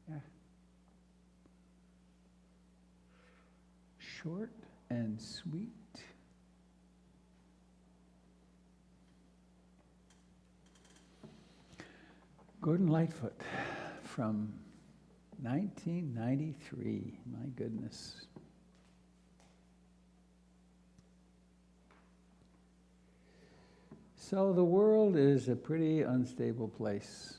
Yeah. Short and sweet. Gordon Lightfoot from 1993. My goodness. So the world is a pretty unstable place.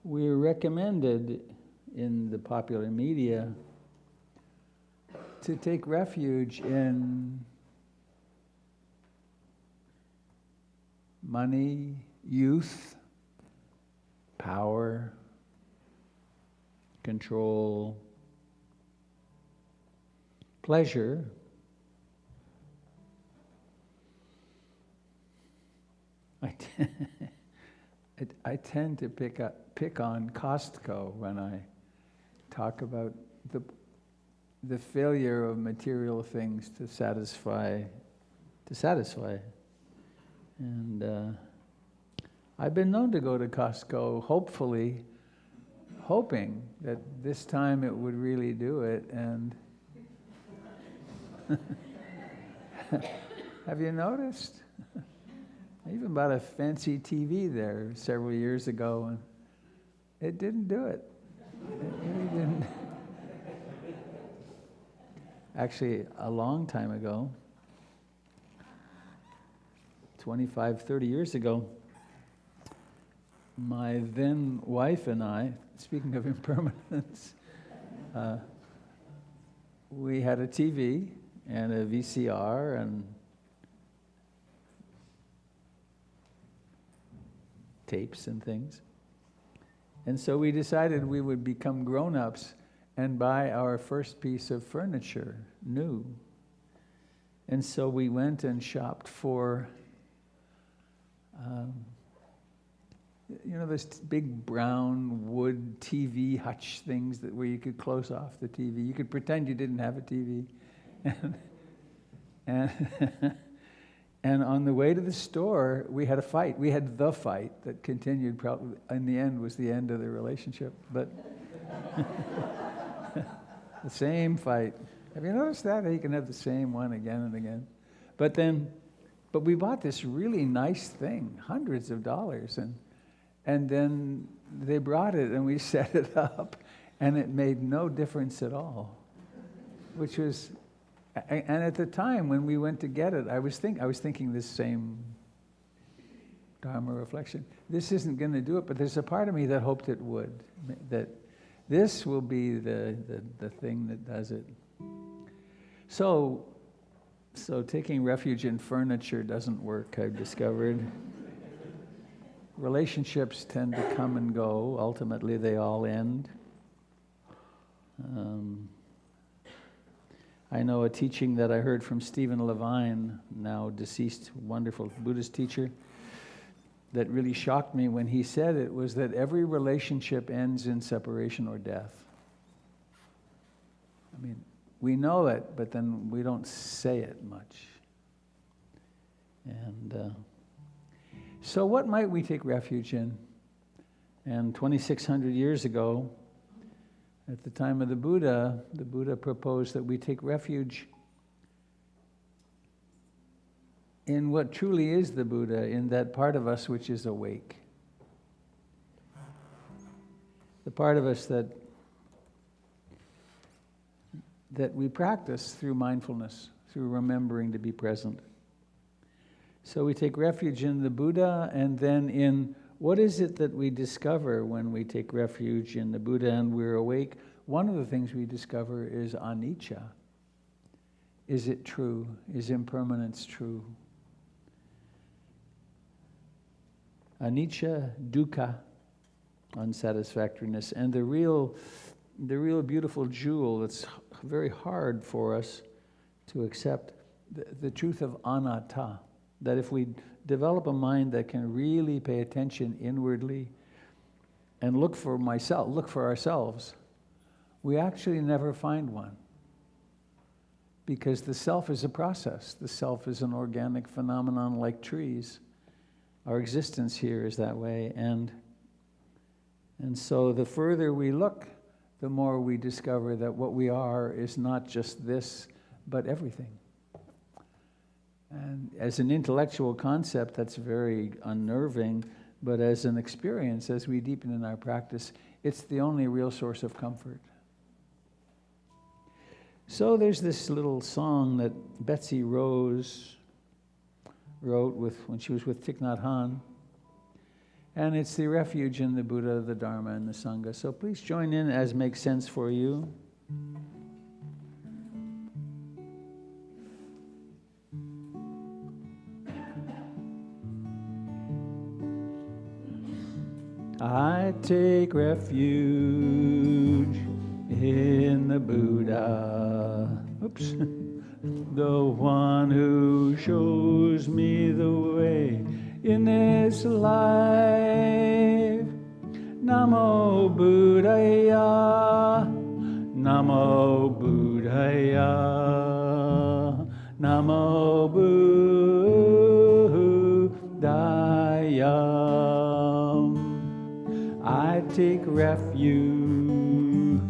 We're recommended in the popular media to take refuge in money, youth, power, control, pleasure. I tend to pick on Costco when I talk about the failure of material things to satisfy. And I've been known to go to Costco, hoping that this time it would really do it. And have you noticed? I even bought a fancy TV there several years ago, and it didn't do it. It really didn't. Actually, a long time ago, 25, 30 years ago, my then wife and I, speaking of impermanence, we had a TV and a VCR and tapes and things. And so we decided we would become grown-ups and buy our first piece of furniture, new. And so we went and shopped for, those big brown wood TV hutch things where you could close off the TV. You could pretend you didn't have a TV. And on the way to the store, we had a fight. We had the fight that continued, probably in the end was the end of the relationship. But the same fight. Have you noticed that? You can have the same one again and again. But we bought this really nice thing, hundreds of dollars, and then they brought it and we set it up, and it made no difference at all, which was. And at the time when we went to get it, I was thinking this same Dharma reflection. This isn't going to do it, but there's a part of me that hoped it would. That this will be the thing that does it. So taking refuge in furniture doesn't work, I've discovered. Relationships tend to come and go. Ultimately, they all end. I know a teaching that I heard from Stephen Levine, now deceased, wonderful Buddhist teacher, that really shocked me when he said it, was that every relationship ends in separation or death. I mean, we know it, but then we don't say it much. And so what might we take refuge in? And 2,600 years ago, at the time of the Buddha proposed that we take refuge in what truly is the Buddha, in that part of us which is awake. The part of us that we practice through mindfulness, through remembering to be present. So we take refuge in the Buddha, and then in what is it that we discover when we take refuge in the Buddha and we're awake? One of the things we discover is Anicca. Is it true? Is impermanence true? Anicca, dukkha, unsatisfactoriness, and the real beautiful jewel that's very hard for us to accept, the truth of anatta, that if we develop a mind that can really pay attention inwardly and look for ourselves, we actually never find one. because the self is a process. The self is an organic phenomenon like trees. Our existence here is that way, and so the further we look, the more we discover that what we are is not just this, but everything. And as an intellectual concept, that's very unnerving, but as an experience, as we deepen in our practice, it's the only real source of comfort. So there's this little song that Betsy Rose wrote when she was with Thich Nhat Hanh, and it's the refuge in the Buddha, the Dharma, and the Sangha. So please join in as makes sense for you. I take refuge in the Buddha, the one who shows me the way in this life. Namo Buddhaya, Namo Buddhaya, Namo Buddhaya. I take refuge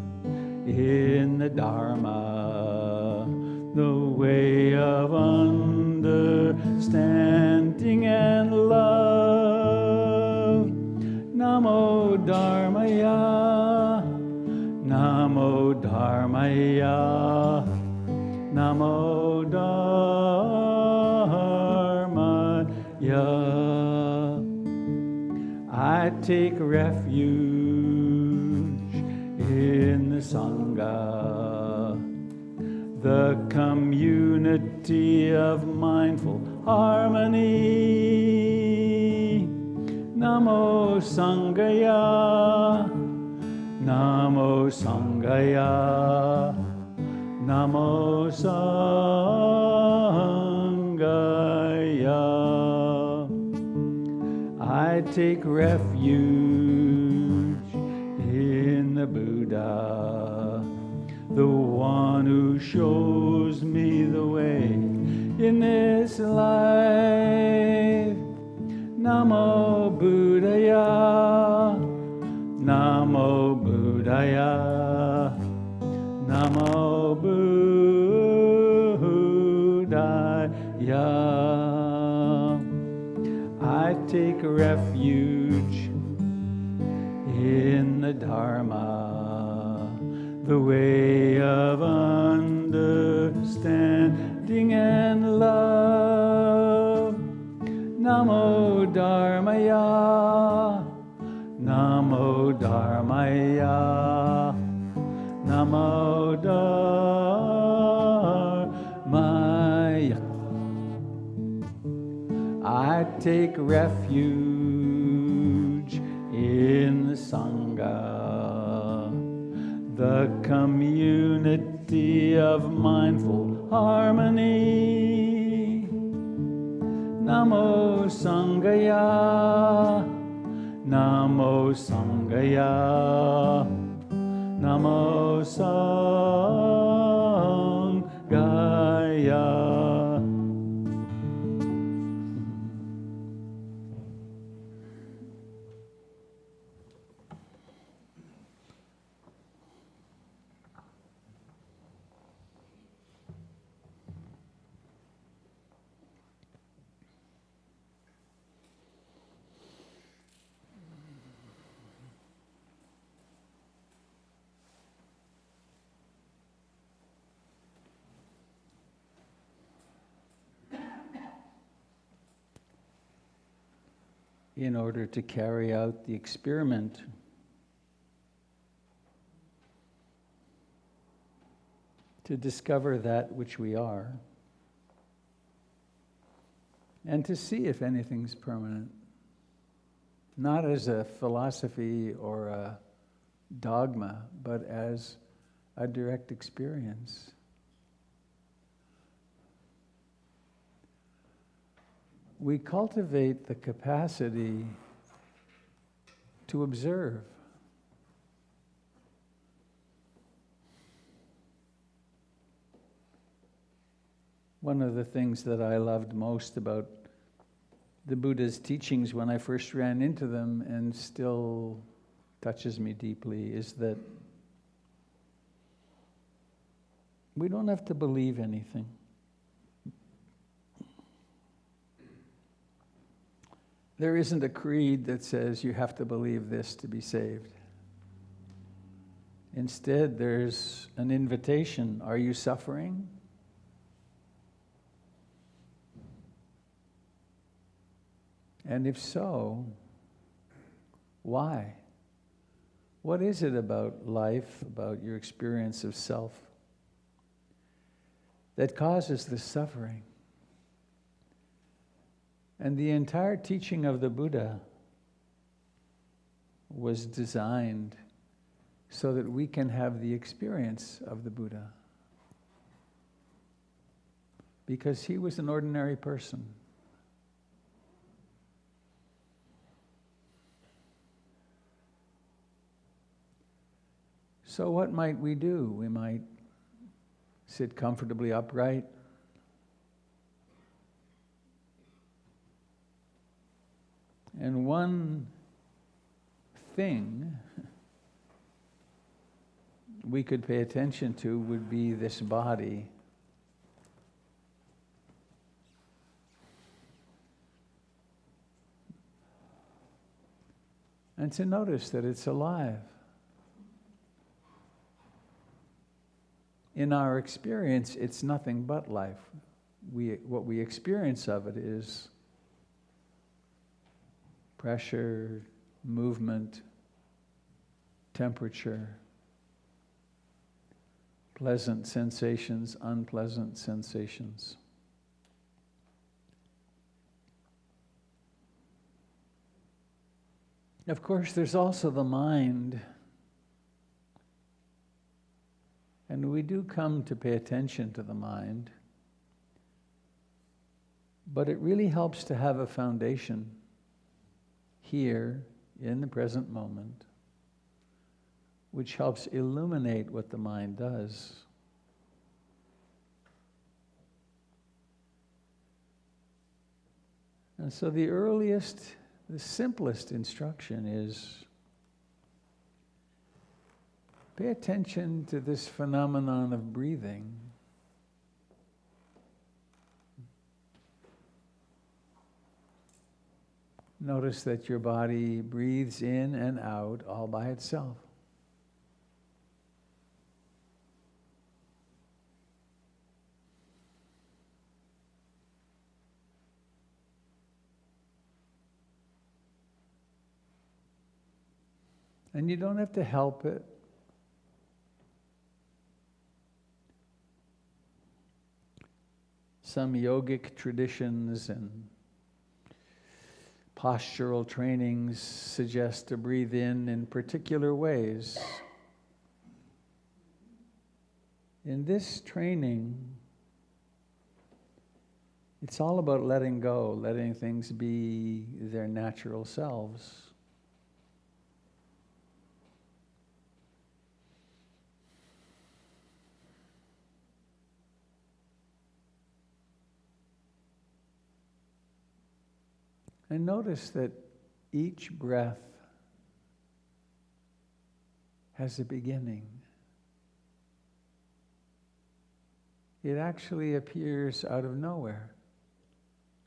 in the Dharma, the way of understanding and love. Namo Dharmaya, Namo Dharmaya, Namo Dharmaya. I take refuge in the Sangha, the community of mindful harmony. Namo Sanghaya, Namo Sanghaya, Namo Sanghaya. I take refuge in the Buddha, the one who shows me the way in this life. Namo Buddhaya, Namo Buddhaya, Namo Buddhaya. I take refuge in the Dharma, the way of understanding and love. Namo Dharmaya, Namo Dharmaya, Namo Dharmaya. I take refuge in the Sangha, the community of mindful harmony. Namo Sanghaya, Namo Sanghaya, Namo Sanghaya. In order to carry out the experiment, to discover that which we are, and to see if anything's permanent, not as a philosophy or a dogma, but as a direct experience. We cultivate the capacity to observe. One of the things that I loved most about the Buddha's teachings when I first ran into them, and still touches me deeply, is that we don't have to believe anything. There isn't a creed that says you have to believe this to be saved. Instead, there's an invitation. Are you suffering? And if so, why? What is it about life, about your experience of self, that causes this suffering? And the entire teaching of the Buddha was designed so that we can have the experience of the Buddha. Because he was an ordinary person. So what might we do? We might sit comfortably upright. And one thing we could pay attention to would be this body. And to notice that it's alive. In our experience, it's nothing but life. What we experience of it is pressure, movement, temperature, pleasant sensations, unpleasant sensations. Of course, there's also the mind. And we do come to pay attention to the mind. But it really helps to have a foundation here in the present moment, which helps illuminate what the mind does. And so the simplest instruction is pay attention to this phenomenon of breathing. Notice that your body breathes in and out all by itself. And you don't have to help it. Some yogic traditions and postural trainings suggest to breathe in particular ways. In this training, it's all about letting go, letting things be their natural selves. And notice that each breath has a beginning. It actually appears out of nowhere.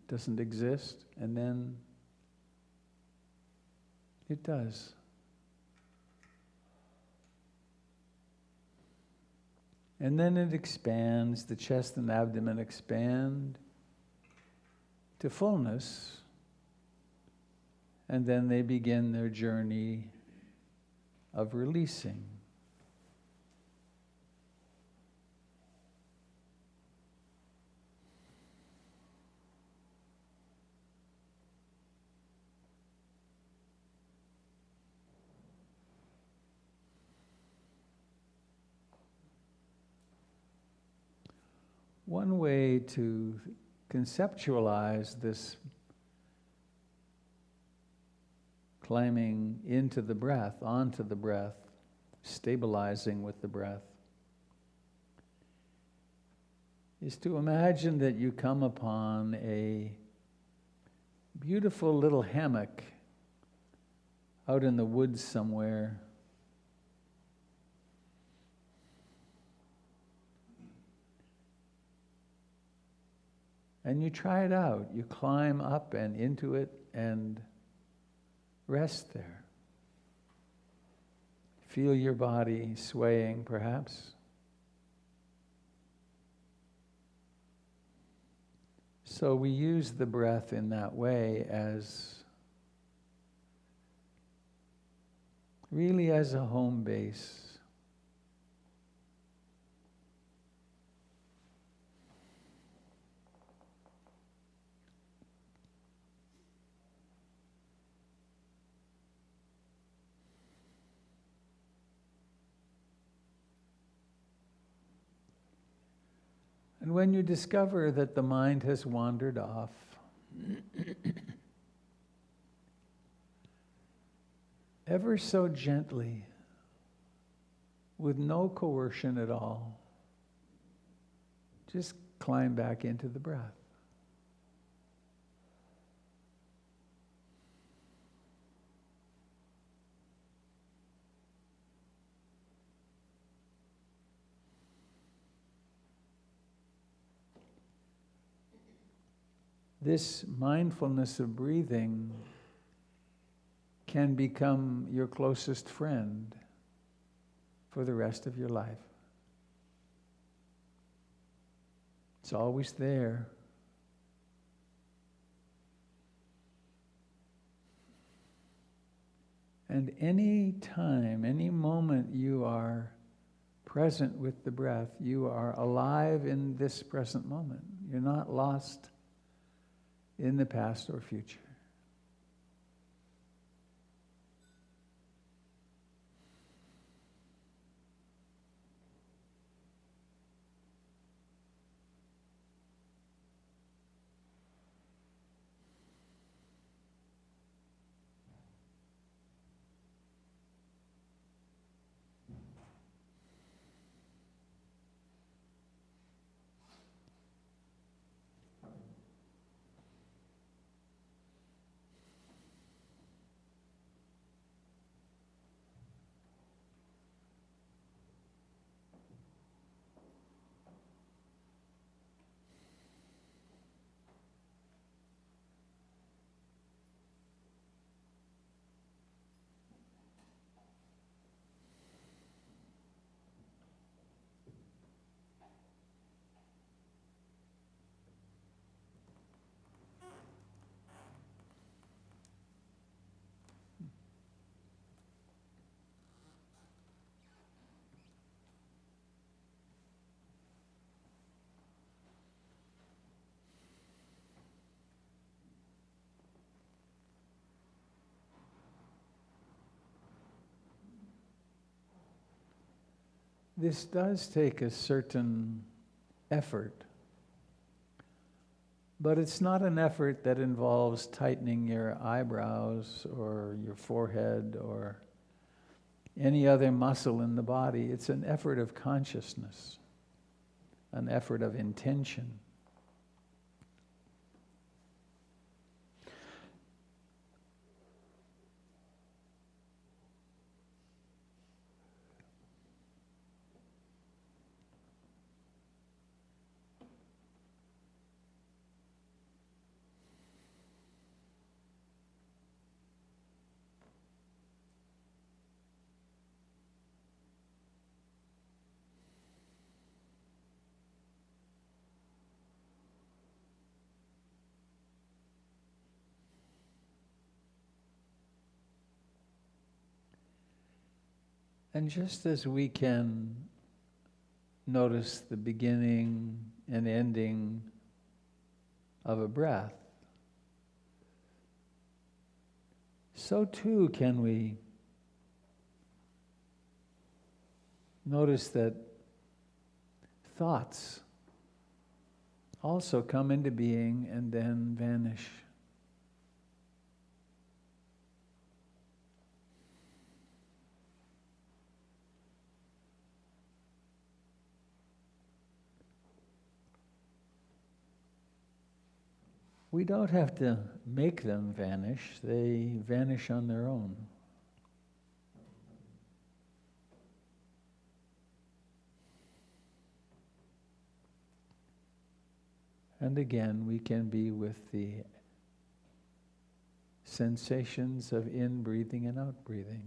It doesn't exist, and then it does. And then it expands, the chest and abdomen expand to fullness. And then they begin their journey of releasing. One way to conceptualize this climbing into the breath, onto the breath, stabilizing with the breath, is to imagine that you come upon a beautiful little hammock out in the woods somewhere. And you try it out. You climb up and into it and rest there. Feel your body swaying, perhaps. So we use the breath in that way as really as a home base. And when you discover that the mind has wandered off, ever so gently, with no coercion at all, just climb back into the breath. This mindfulness of breathing can become your closest friend for the rest of your life. It's always there. And any time, any moment you are present with the breath, you are alive in this present moment. You're not lost in the past or future. This does take a certain effort, but it's not an effort that involves tightening your eyebrows or your forehead or any other muscle in the body. It's an effort of consciousness, an effort of intention. And just as we can notice the beginning and ending of a breath, so too can we notice that thoughts also come into being and then vanish. We don't have to make them vanish. They vanish on their own. And again, we can be with the sensations of in-breathing and out-breathing.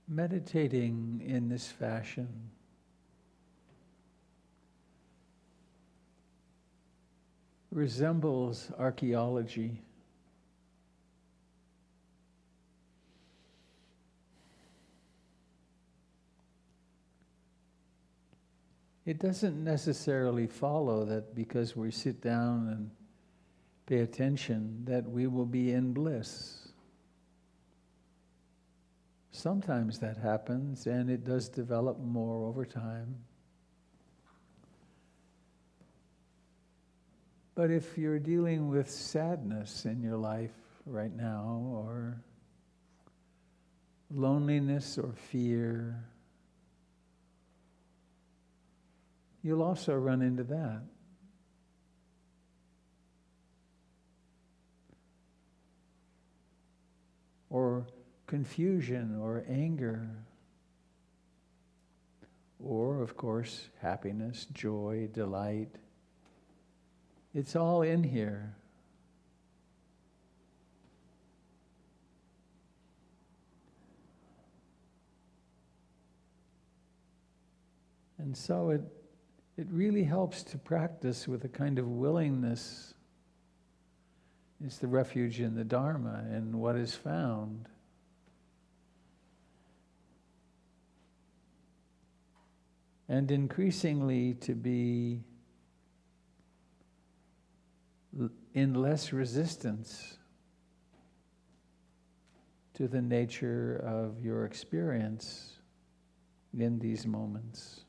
Meditating in this fashion resembles archaeology. It doesn't necessarily follow that because we sit down and pay attention that we will be in bliss. Sometimes that happens, and it does develop more over time. But if you're dealing with sadness in your life right now, or loneliness or fear, you'll also run into that. Or confusion or anger, or, of course, happiness, joy, delight. It's all in here. And so it really helps to practice with a kind of willingness. It's the refuge in the Dharma and what is found. and increasingly to be in less resistance to the nature of your experience in these moments.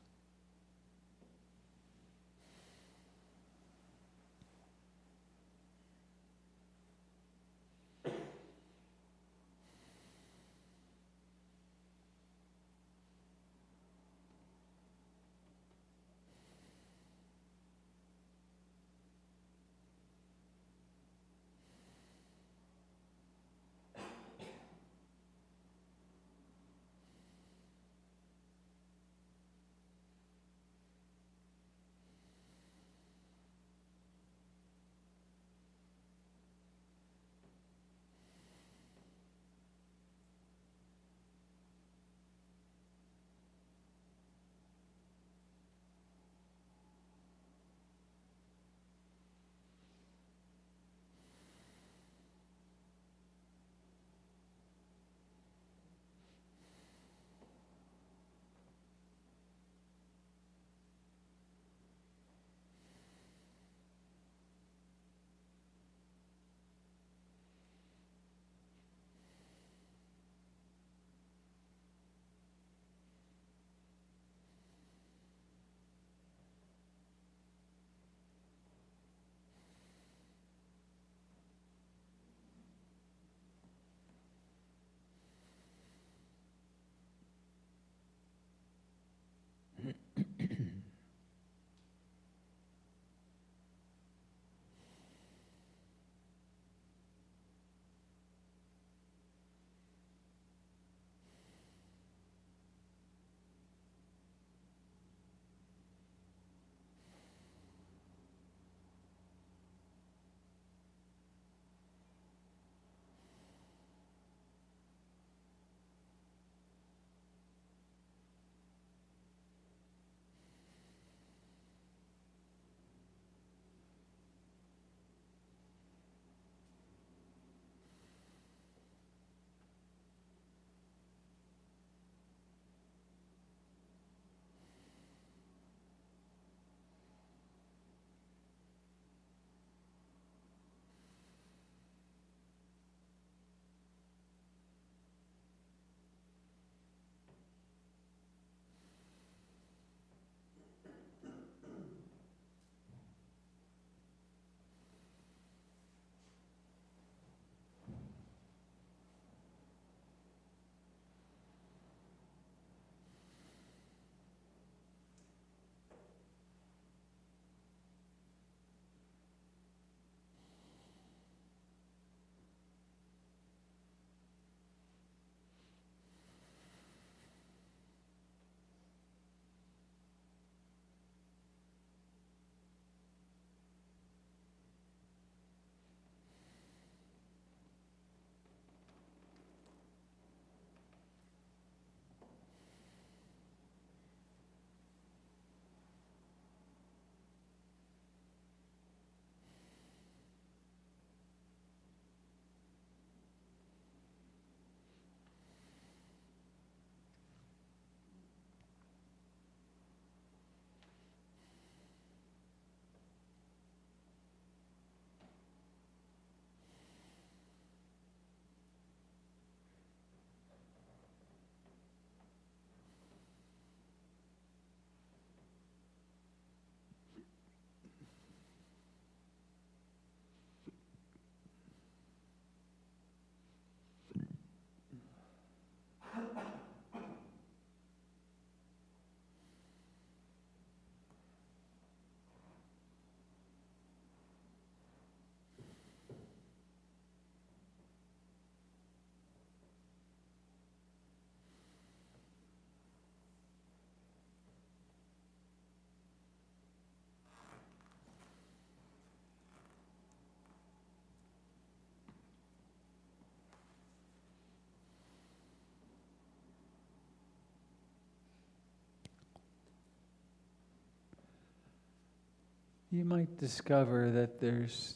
You might discover that there's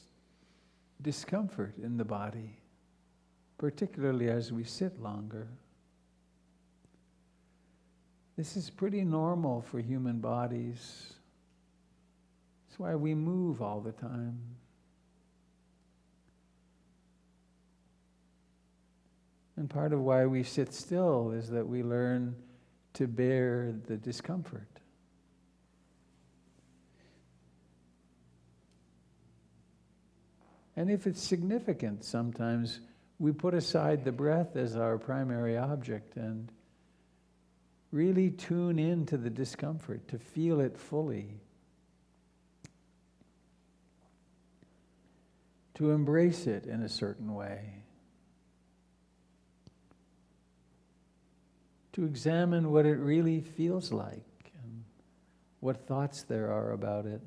discomfort in the body, particularly as we sit longer. This is pretty normal for human bodies. That's why we move all the time. And part of why we sit still is that we learn to bear the discomfort. And if it's significant, sometimes we put aside the breath as our primary object and really tune into the discomfort, to feel it fully, to embrace it in a certain way, to examine what it really feels like and what thoughts there are about it.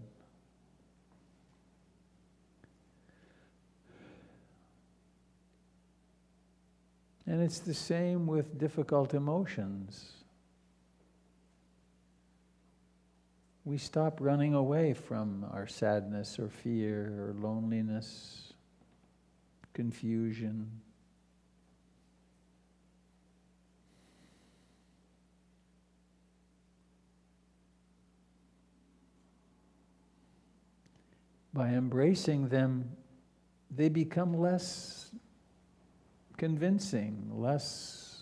And it's the same with difficult emotions. We stop running away from our sadness or fear or loneliness, confusion. By embracing them, they become less convincing, less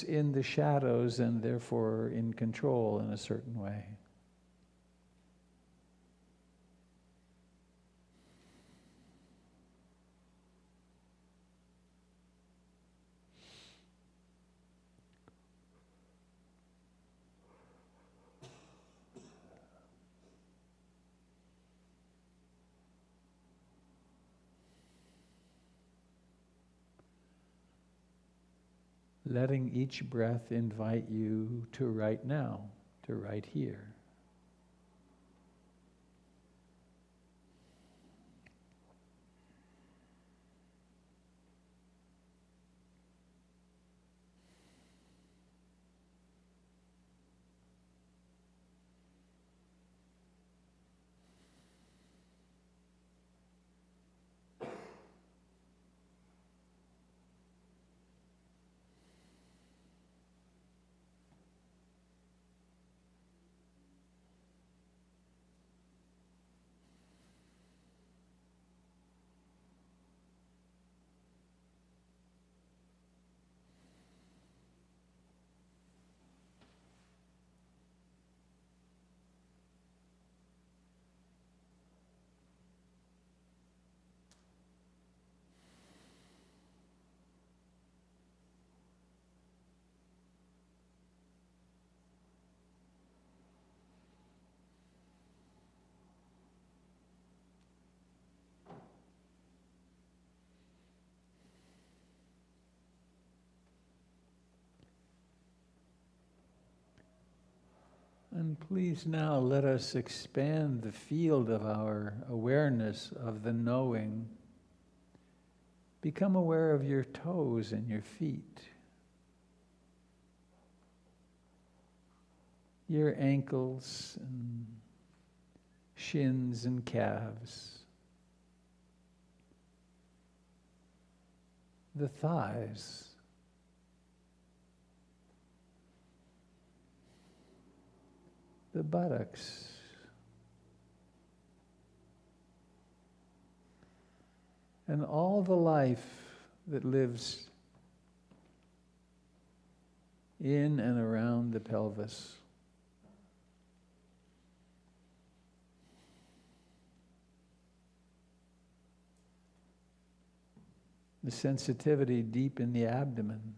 in the shadows and therefore in control in a certain way. Letting each breath invite you to right now, to right here. And please now let us expand the field of our awareness of the knowing. Become aware of your toes and your feet, your ankles and shins and calves, the thighs, the buttocks, and all the life that lives in and around the pelvis. The sensitivity deep in the abdomen.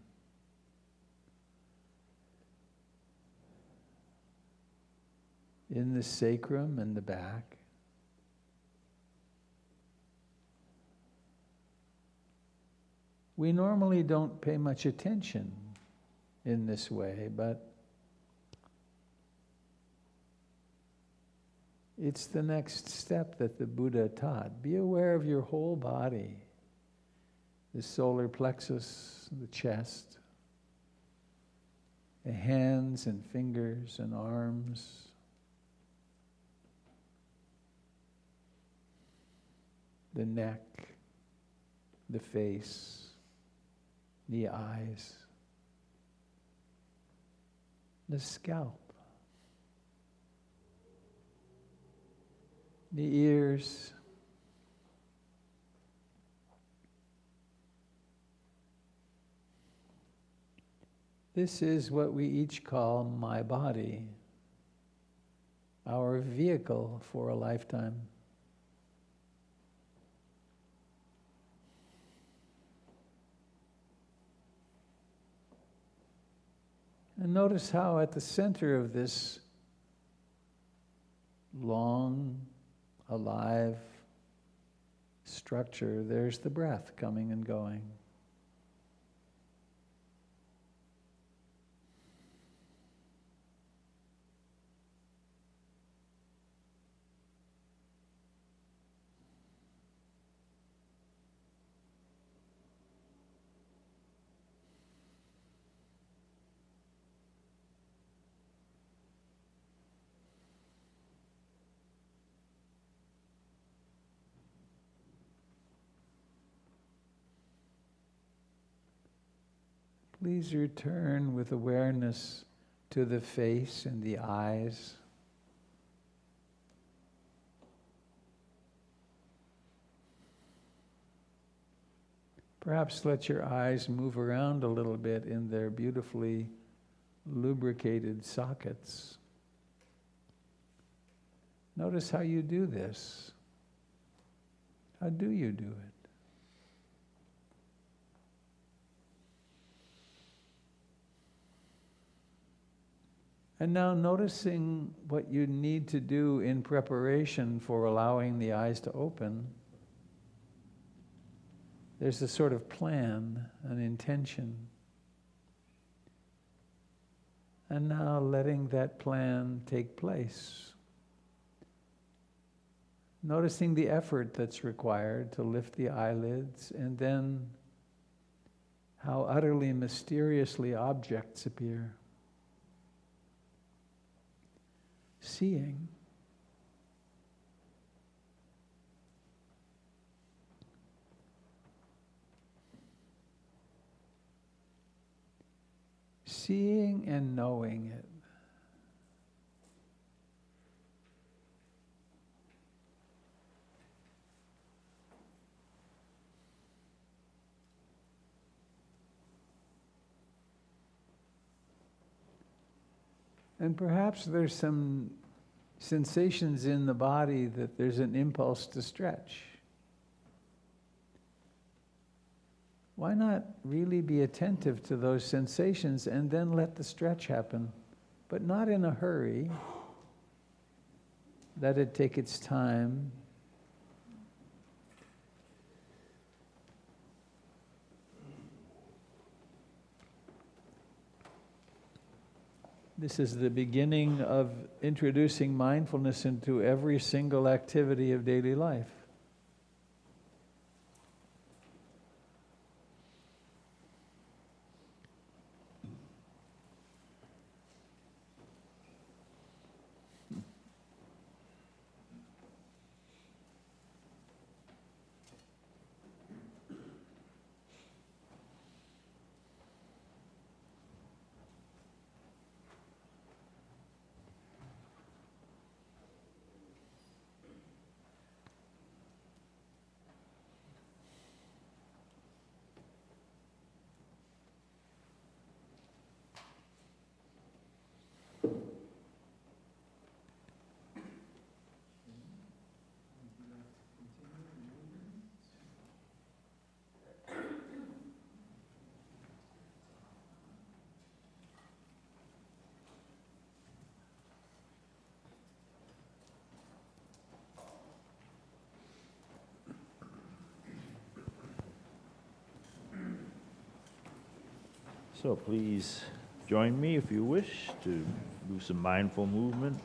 In the sacrum and the back. We normally don't pay much attention in this way, but it's the next step that the Buddha taught. Be aware of your whole body, the solar plexus, the chest, the hands and fingers and arms, the neck, the face, the eyes, the scalp, the ears, this is what we each call my body, our vehicle for a lifetime. And notice how at the center of this long, alive structure, there's the breath coming and going. Please return with awareness to the face and the eyes. Perhaps let your eyes move around a little bit in their beautifully lubricated sockets. Notice how you do this. How do you do it? And now noticing what you need to do in preparation for allowing the eyes to open. There's a sort of plan, an intention. And now letting that plan take place. Noticing the effort that's required to lift the eyelids, and then how utterly mysteriously objects appear. Seeing. Seeing and knowing it. And perhaps there's some sensations in the body that there's an impulse to stretch. Why not really be attentive to those sensations and then let the stretch happen, but not in a hurry. Let it take its time. This is the beginning of introducing mindfulness into every single activity of daily life. So please join me if you wish to do some mindful movement,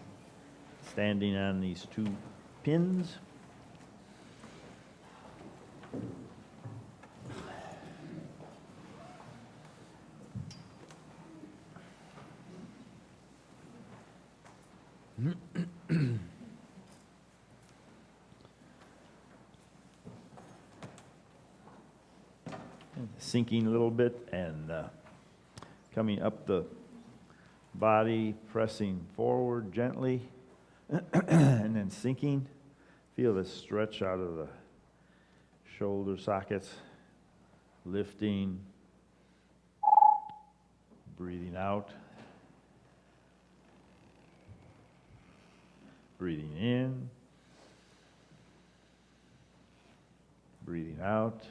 standing on these two pins. sinking a little bit and coming up the body, pressing forward gently, and then sinking. Feel the stretch out of the shoulder sockets, lifting, breathing out, breathing in, breathing out.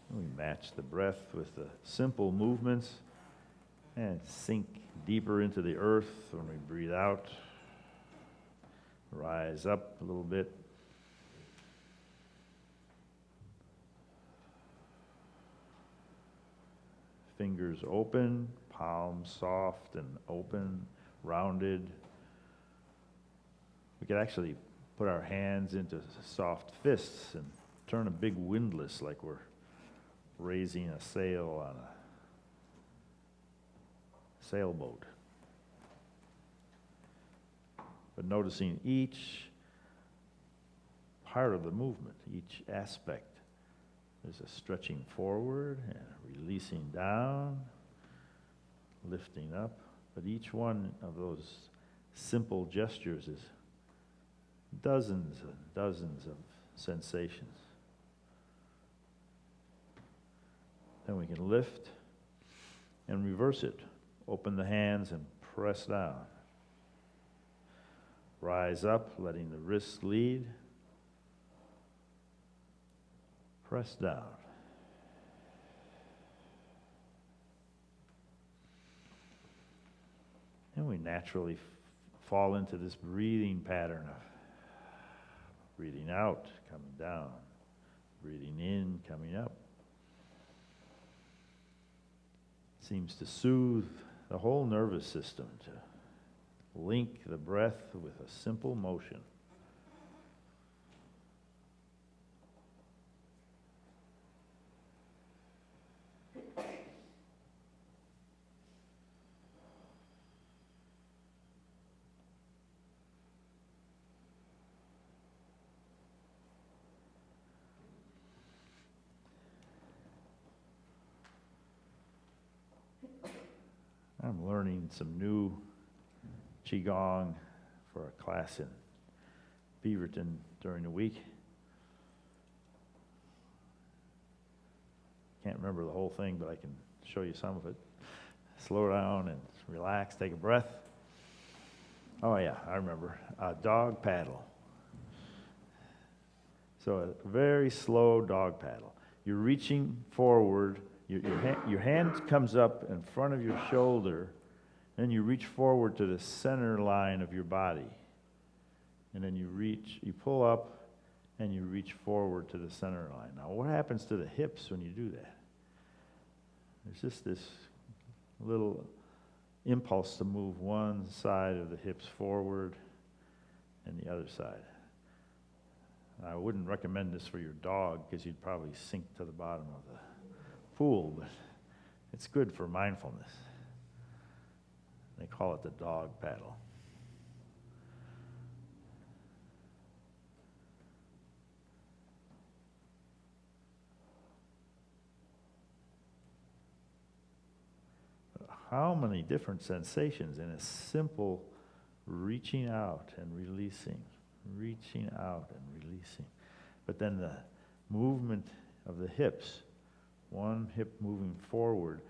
We match the breath with the simple movements and sink deeper into the earth when we breathe out. Rise up a little bit. Fingers open, palms soft and open, rounded. We could actually put our hands into soft fists and turn a big windlass like we're raising a sail on a sailboat. But noticing each part of the movement, each aspect. There's a stretching forward and a releasing down, lifting up. But each one of those simple gestures is dozens and dozens of sensations. Then we can lift and reverse it. Open the hands and press down. Rise up, letting the wrists lead. Press down. And we naturally fall into this breathing pattern of breathing out, coming down, breathing in, coming up. Seems to soothe the whole nervous system, to link the breath with a simple motion. I'm learning some new Qigong for a class in Beaverton during the week. Can't remember the whole thing, but I can show you some of it. Slow down and relax, take a breath. Oh yeah, I remember. A dog paddle. So a very slow dog paddle. You're reaching forward. Your hand comes up in front of your shoulder, then you reach forward to the center line of your body. And then you pull up, and you reach forward to the center line. Now, what happens to the hips when you do that? There's just this little impulse to move one side of the hips forward and the other side. I wouldn't recommend this for your dog because you'd probably sink to the bottom of the pool, but it's good for mindfulness. They call it the dog paddle. How many different sensations in a simple reaching out and releasing, reaching out and releasing. But then the movement of the hips, one hip moving forward,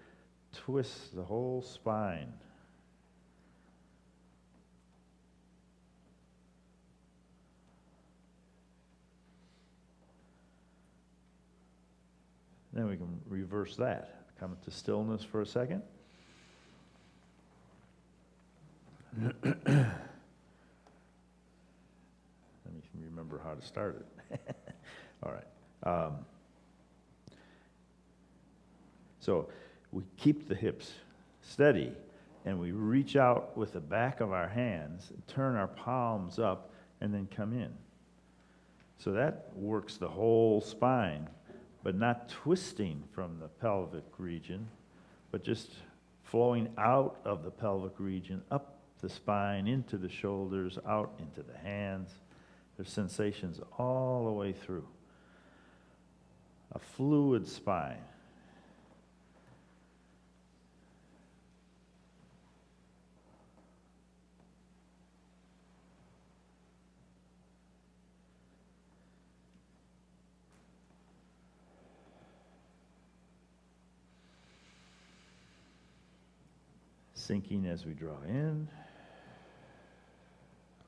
twists the whole spine. Then we can reverse that. Come to stillness for a second. Let me remember how to start it. All right. So we keep the hips steady, and we reach out with the back of our hands, turn our palms up, and then come in. So that works the whole spine, but not twisting from the pelvic region, but just flowing out of the pelvic region, up the spine, into the shoulders, out into the hands. There's sensations all the way through. A fluid spine. Sinking as we draw in,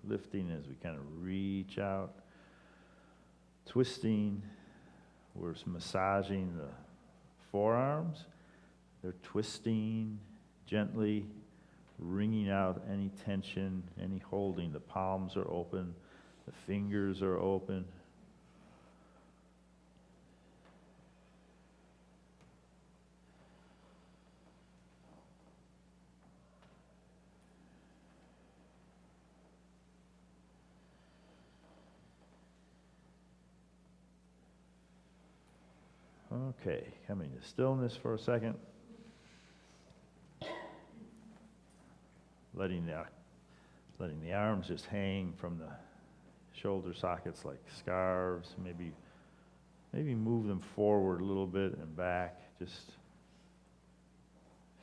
lifting as we kind of reach out, twisting. We're massaging the forearms. They're twisting gently, wringing out any tension, any holding. The palms are open, the fingers are open. Okay, coming to stillness for a second. Letting the arms just hang from the shoulder sockets like scarves. Maybe move them forward a little bit and back. Just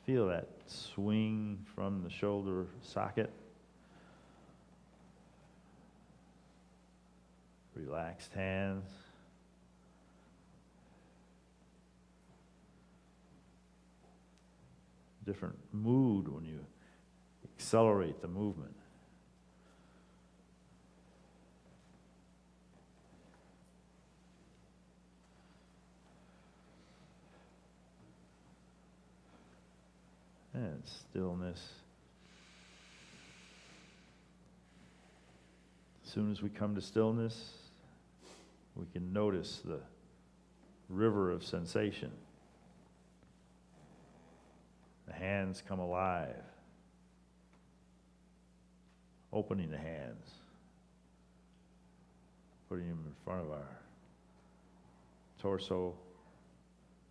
feel that swing from the shoulder socket. Relaxed hands. Different mood when you accelerate the movement. And stillness. As soon as we come to stillness, we can notice the river of sensation. The hands come alive. Opening the hands. Putting them in front of our torso.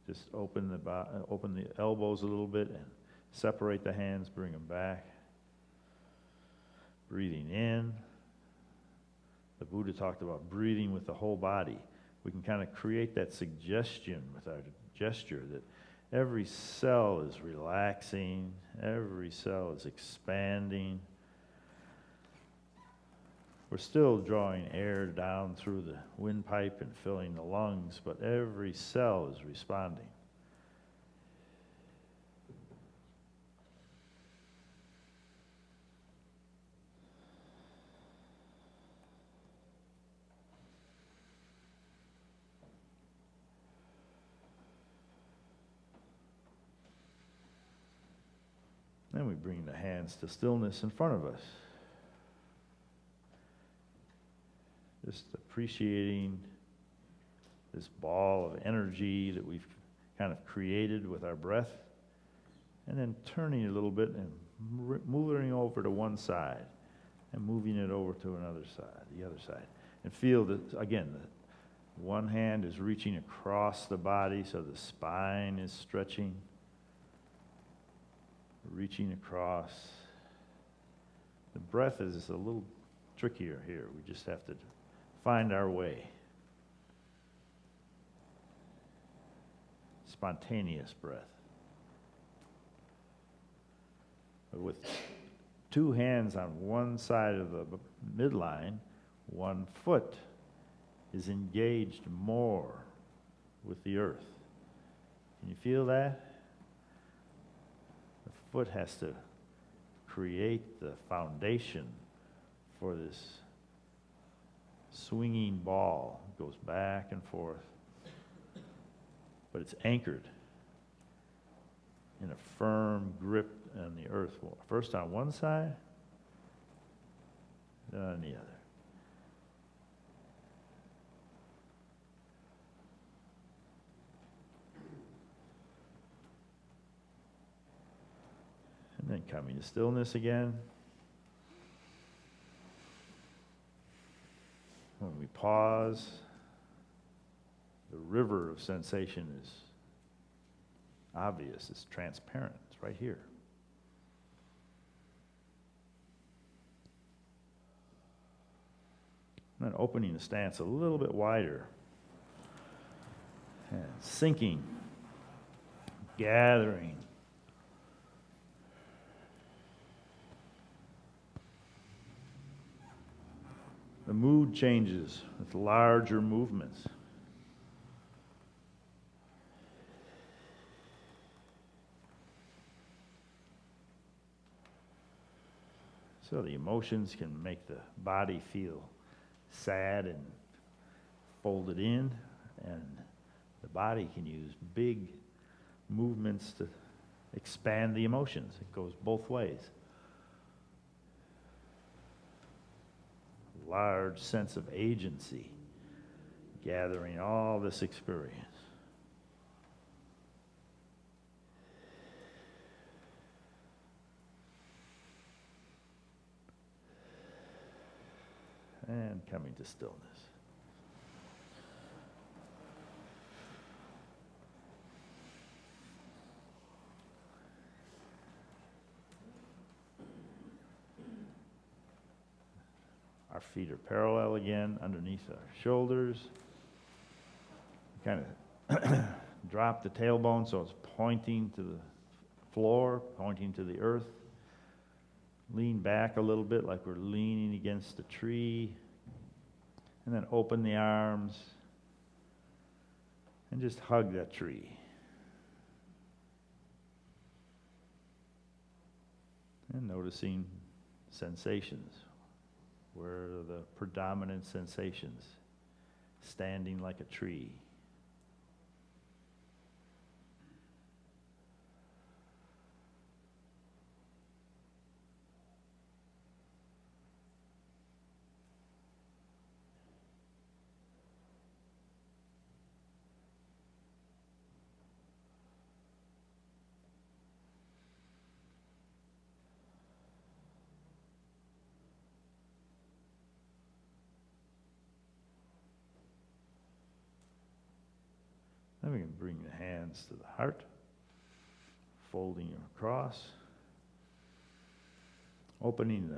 Just open the elbows a little bit and separate the hands, bring them back. Breathing in. The Buddha talked about breathing with the whole body. We can kind of create that suggestion with our gesture that every cell is relaxing, every cell is expanding. We're still drawing air down through the windpipe and filling the lungs, but every cell is responding. Then we bring the hands to stillness in front of us. Just appreciating this ball of energy that we've kind of created with our breath, and then turning a little bit and moving over to one side and moving it over to another side, the other side. And feel that, again, the one hand is reaching across the body so the spine is stretching. Reaching across. The breath is a little trickier here. We just have to find our way. Spontaneous breath. But with two hands on one side of the midline, one foot is engaged more with the earth. Can you feel that? Foot has to create the foundation for this swinging ball. It goes back and forth, but it's anchored in a firm grip on the earth. First on one side, then on the other. And then coming to stillness again. pause, the river of sensation is obvious, it's transparent, it's right here. And then opening the stance a little bit wider, and sinking, gathering. The mood changes with larger movements. So the emotions can make the body feel sad and folded in, and the body can use big movements to expand the emotions. It goes both ways. Large sense of agency, gathering all this experience. And coming to stillness. Our feet are parallel again underneath our shoulders. Kind of drop the tailbone so it's pointing to the floor, pointing to the earth. Lean back a little bit like we're leaning against a tree. And then open the arms and just hug that tree. And noticing sensations. Where are the predominant sensations? Standing like a tree. Then we can bring the hands to the heart, folding them across, opening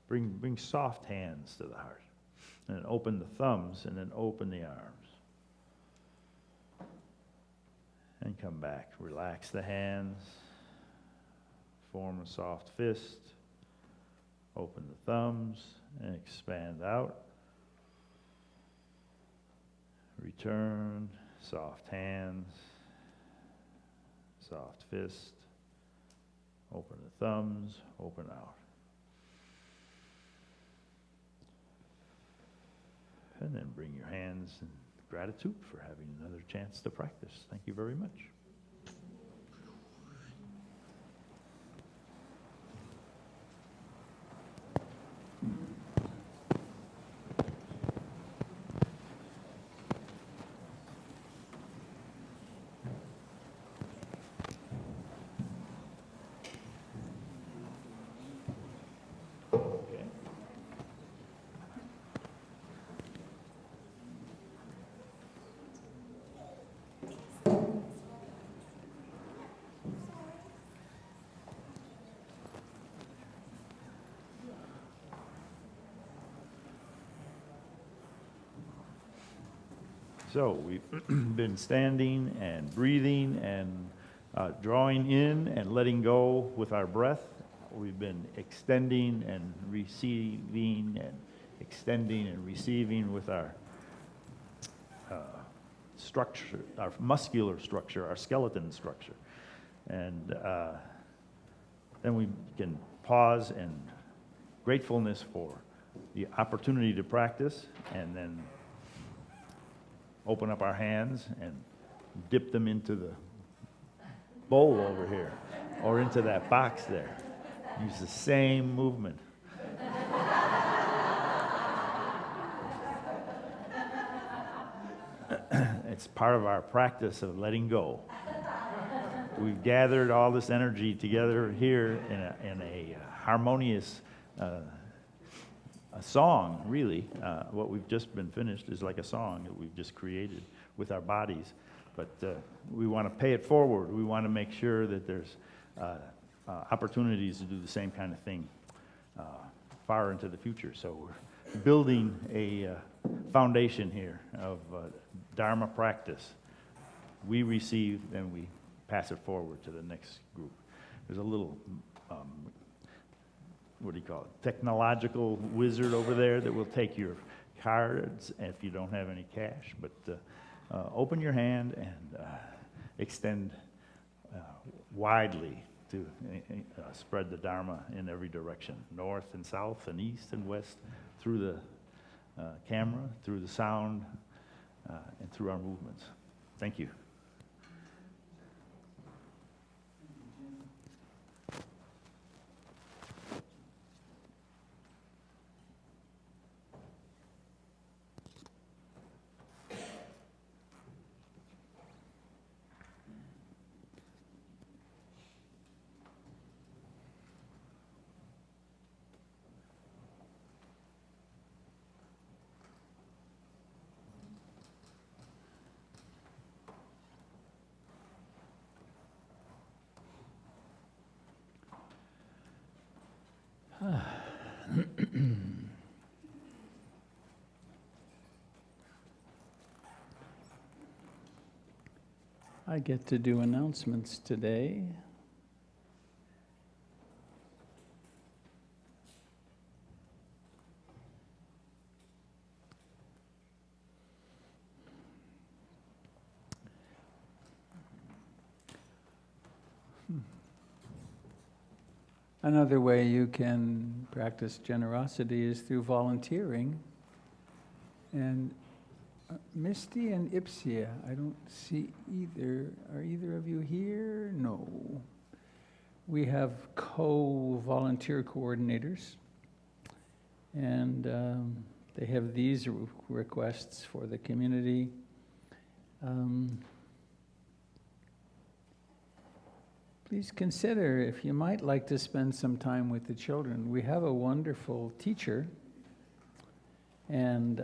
bring soft hands to the heart, and then open the thumbs, and then open the arms. And come back, relax the hands, form a soft fist, open the thumbs, and expand out. Return. Soft hands, soft fist, open the thumbs, open out. And then bring your hands in gratitude for having another chance to practice. Thank you very much. So we've been standing and breathing and drawing in and letting go with our breath. We've been extending and receiving and extending and receiving with our structure, our muscular structure, our skeleton structure. And then we can pause and gratefulness for the opportunity to practice, and then open up our hands and dip them into the bowl over here or into that box there. Use the same movement. It's part of our practice of letting go. We've gathered all this energy together here in a harmonious a song, really. What we've just been finished is like a song that we've just created with our bodies. But we want to pay it forward. We want to make sure that there's opportunities to do the same kind of thing far into the future. So we're building a foundation here of Dharma practice. We receive and we pass it forward to the next group. There's a little, what do you call it, technological wizard over there that will take your cards if you don't have any cash. But open your hand and extend widely to spread the Dharma in every direction, north and south and east and west, through the camera, through the sound, and through our movements. Thank you. I get to do announcements today. Another way you can practice generosity is through volunteering. And Misty and Ipsia, I don't see either. Are either of you here? No. We have co-volunteer coordinators. And they have these requests for the community. Please consider if you might like to spend some time with the children. We have a wonderful teacher, and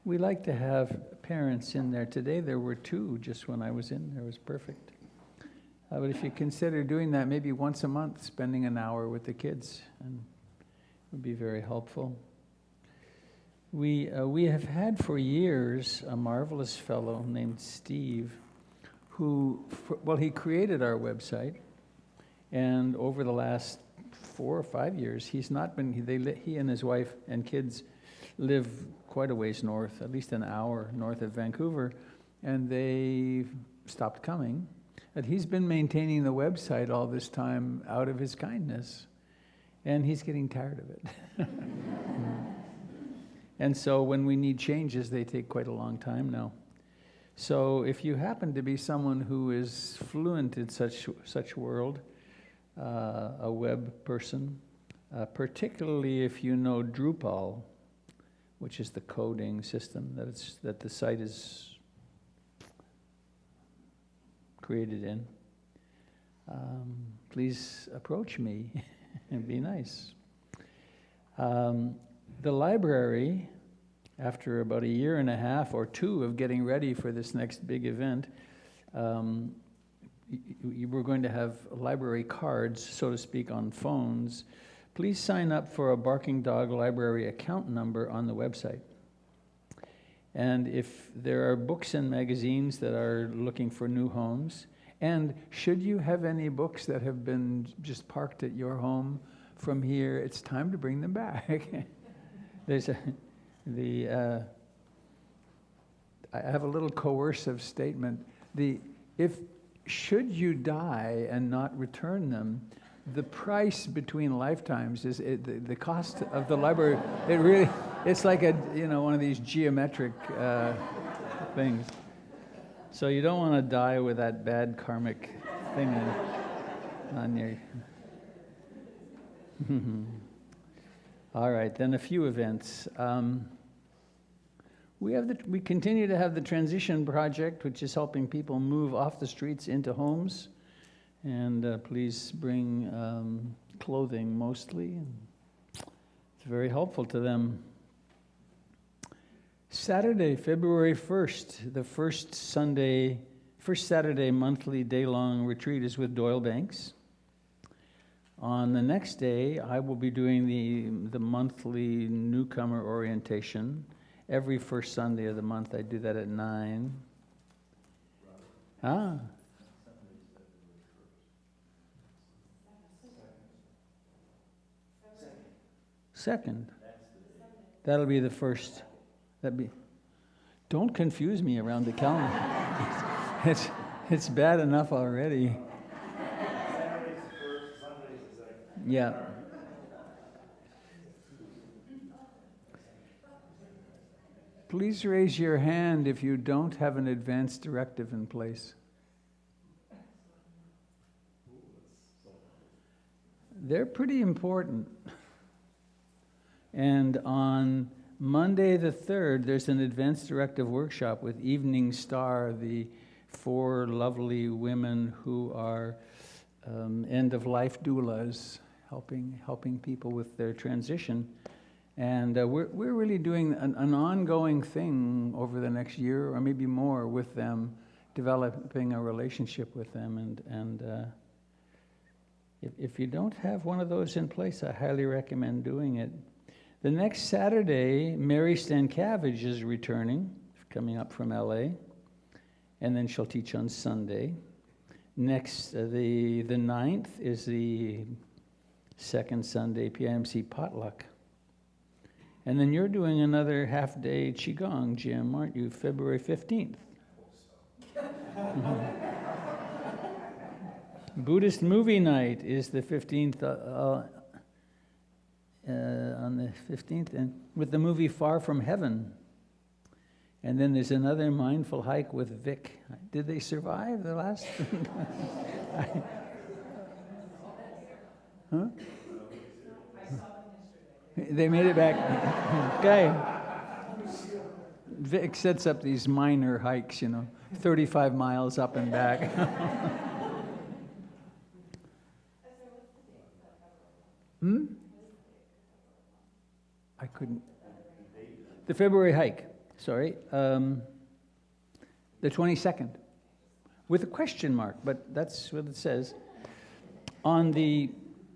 we like to have parents in there. Today there were 2 just when I was in there. It was perfect. But if you consider doing that maybe once a month, spending an hour with the kids, and it would be very helpful. We have had for years a marvelous fellow named Steve, who, he created our website, and over the last 4 or 5 years, he's not been, he and his wife and kids live quite a ways north, at least an hour north of Vancouver, and they stopped coming. But he's been maintaining the website all this time out of his kindness, and he's getting tired of it. And so when we need changes, they take quite a long time now. So if you happen to be someone who is fluent in such world, a web person, particularly if you know Drupal, which is the coding system that the site is created in, please approach me and be nice. The library, after about 1.5 years or 2 of getting ready for this next big event, we're going to have library cards, so to speak, on phones. Please sign up for a Barking Dog Library account number on the website. And if there are books and magazines that are looking for new homes, and should you have any books that have been just parked at your home from here, it's time to bring them back. I have a little coercive statement. Should you die and not return them, the price between lifetimes is the cost of the library. It's like one of these geometric things. So you don't want to die with that bad karmic thing on your. All right, then a few events. We continue to have the Transition Project, which is helping people move off the streets into homes. And please bring clothing mostly, and It's very helpful to them. Saturday, February 1st, the first Saturday monthly day-long retreat is with Doyle Banks. On the next day, I will be doing the monthly newcomer orientation. Every first Sunday of the month, I do that at 9. Ah. Second. That'll be the first. Don't confuse me around the calendar. It's bad enough already. Yeah. Please raise your hand if you don't have an advance directive in place. They're pretty important. And on Monday the 3rd, there's an advance directive workshop with Evening Star, the 4 lovely women who are end-of-life doulas, helping people with their transition. And we're really doing an ongoing thing over the next year or maybe more with them, developing a relationship with them. And if you don't have one of those in place, I highly recommend doing it. The next Saturday, Mary Stankavage is returning, coming up from LA, and then she'll teach on Sunday. Next, the 9th is the second Sunday PIMC potluck. And then you're doing another half-day Qigong, Jim, aren't you? February 15th. Buddhist movie night is the 15th, on the 15th, and with the movie Far From Heaven. And then there's another mindful hike with Vic. Did they survive the last? Huh? They made it back. Okay. Vic sets up these minor hikes, 35 miles up and back. I couldn't. The February hike, sorry. The 22nd. With a question mark, but that's what it says. You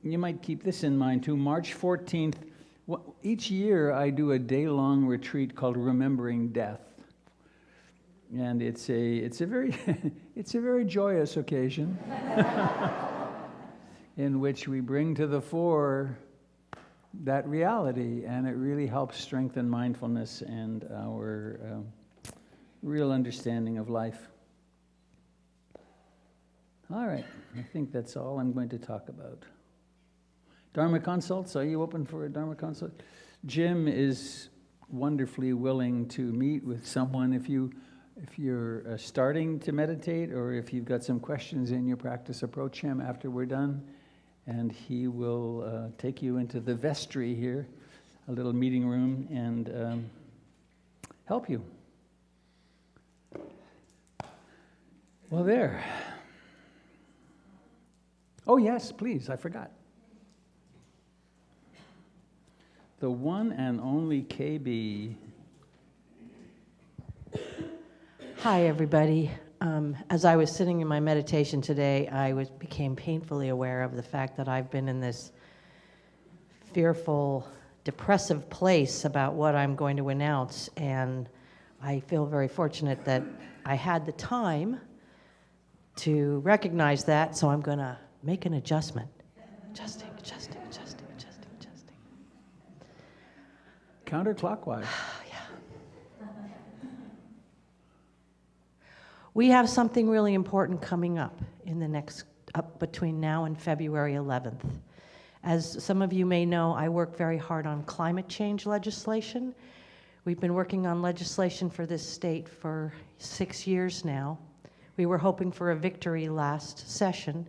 might keep this in mind too, March 14th, each year I do a day-long retreat called Remembering Death. And it's a very joyous occasion in which we bring to the fore that reality, and it really helps strengthen mindfulness and our real understanding of life. All right, I think that's all I'm going to talk about. Dharma consults, are you open for a Dharma consult? Jim is wonderfully willing to meet with someone if you're starting to meditate, or if you've got some questions in your practice, approach him after we're done, and he will take you into the vestry here, a little meeting room, and help you. Well, there. Oh, yes, please, I forgot. The one and only KB. Hi, everybody. As I was sitting in my meditation today, I became painfully aware of the fact that I've been in this fearful, depressive place about what I'm going to announce, and I feel very fortunate that I had the time to recognize that, so I'm going to make an adjustment. Adjusting. Counterclockwise. Yeah. We have something really important coming up between now and February 11th. As some of you may know, I work very hard on climate change legislation. We've been working on legislation for this state for 6 years now. We were hoping for a victory last session,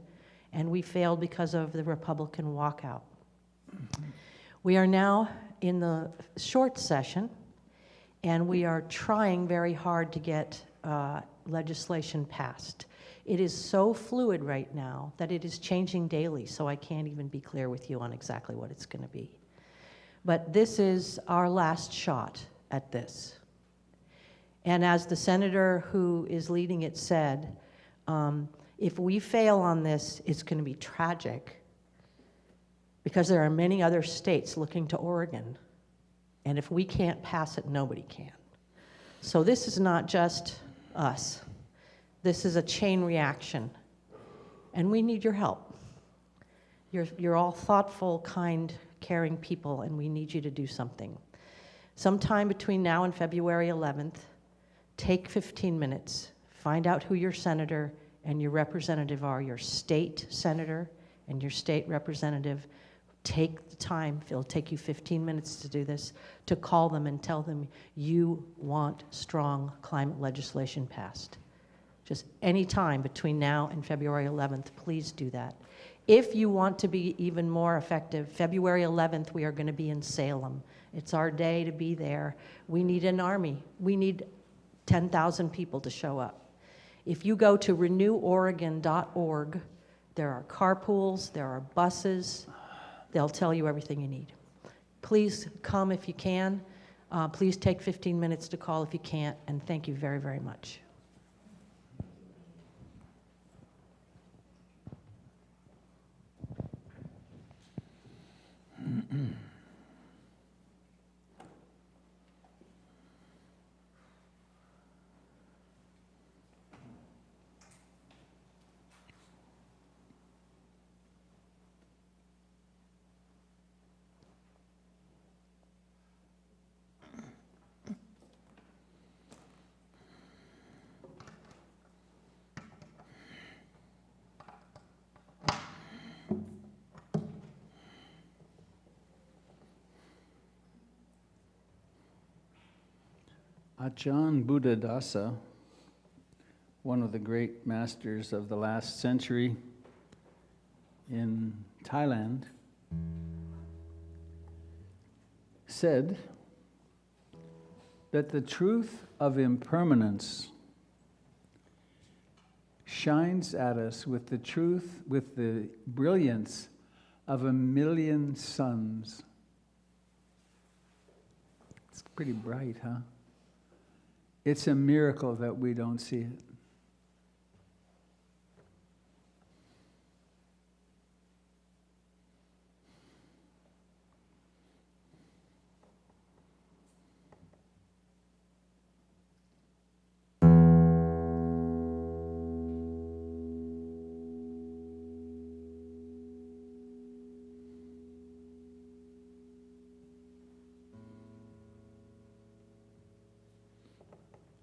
and we failed because of the Republican walkout. We are now in the short session, and we are trying very hard to get legislation passed. It is so fluid right now that it is changing daily, so I can't even be clear with you on exactly what it's going to be. But this is our last shot at this. And as the senator who is leading it said, if we fail on this, it's going to be tragic because there are many other states looking to Oregon. And if we can't pass it, nobody can. So this is not just us. This is a chain reaction. And we need your help. You're all thoughtful, kind, caring people, and we need you to do something. Sometime between now and February 11th, take 15 minutes. Find out who your senator and your representative are, your state senator and your state representative. Take the time, it'll take you 15 minutes to do this, to call them and tell them you want strong climate legislation passed. Just any time between now and February 11th, please do that. If you want to be even more effective, February 11th, we are going to be in Salem. It's our day to be there. We need an army. We need 10,000 people to show up. If you go to reneworegon.org, there are carpools, there are buses. They'll tell you everything you need. Please come if you can. Please take 15 minutes to call if you can't, and thank you very, very much. Ajahn Buddhadasa, one of the great masters of the last century in Thailand, said that the truth of impermanence shines at us with the brilliance of 1,000,000 suns. It's pretty bright, huh? It's a miracle that we don't see it.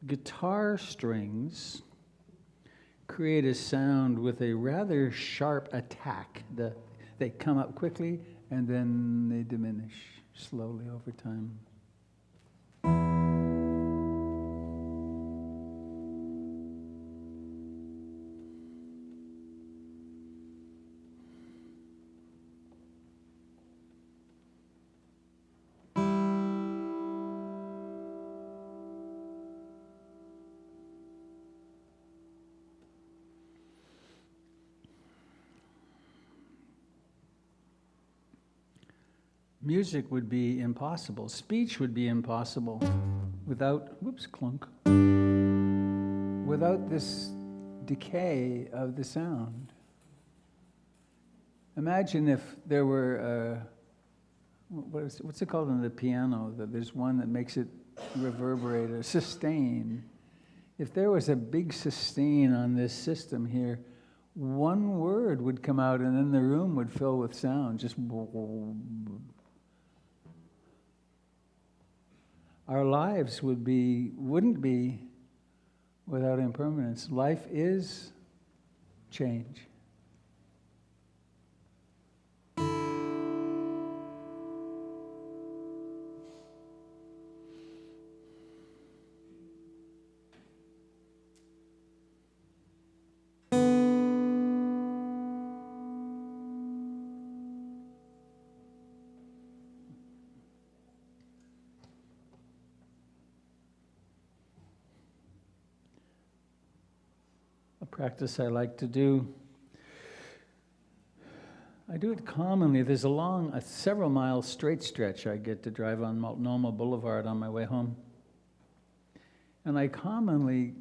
Guitar strings create a sound with a rather sharp attack. They come up quickly and then they diminish slowly over time. Music would be impossible. Speech would be impossible without, clunk, without this decay of the sound. Imagine if there were, what's it called on the piano? There's one that makes it reverberate, a sustain. If there was a big sustain on this system here, one word would come out and then the room would fill with sound, just. Our lives wouldn't be without impermanence. Life is change. A practice I like to do. I do it commonly. There's a several mile straight stretch I get to drive on Multnomah Boulevard on my way home. And I commonly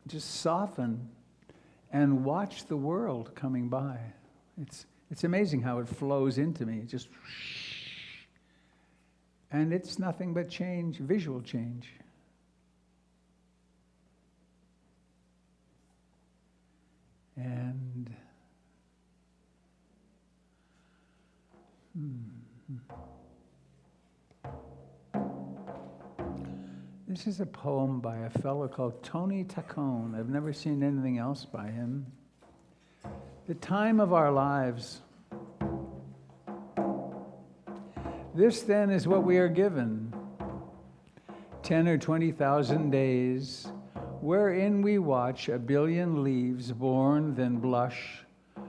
just soften and watch the world coming by. It's amazing how it flows into me, just, and it's nothing but change, visual change. And this is a poem by a fellow called Tony Taccone. I've never seen anything else by him. The time of our lives. This then is what we are given, 10 or 20,000 days, wherein we watch a billion leaves born, then blush,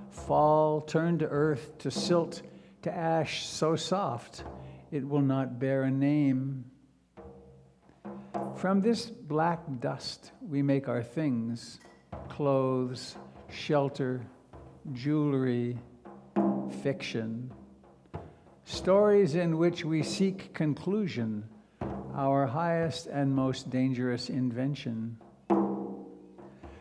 fall, turn to earth, to silt, to ash so soft it will not bear a name. From this black dust we make our things, clothes, shelter, jewelry, fiction, stories in which we seek conclusion, our highest and most dangerous invention.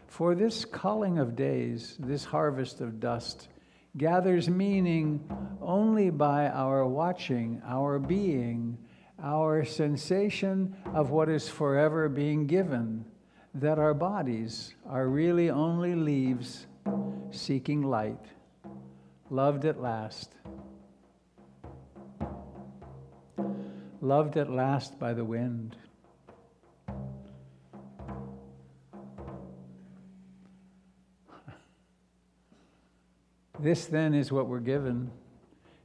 For this culling of days, this harvest of dust, gathers meaning only by our watching, our being, our sensation of what is forever being given, that our bodies are really only leaves seeking light, loved at last. Loved at last by the wind. This then is what we're given.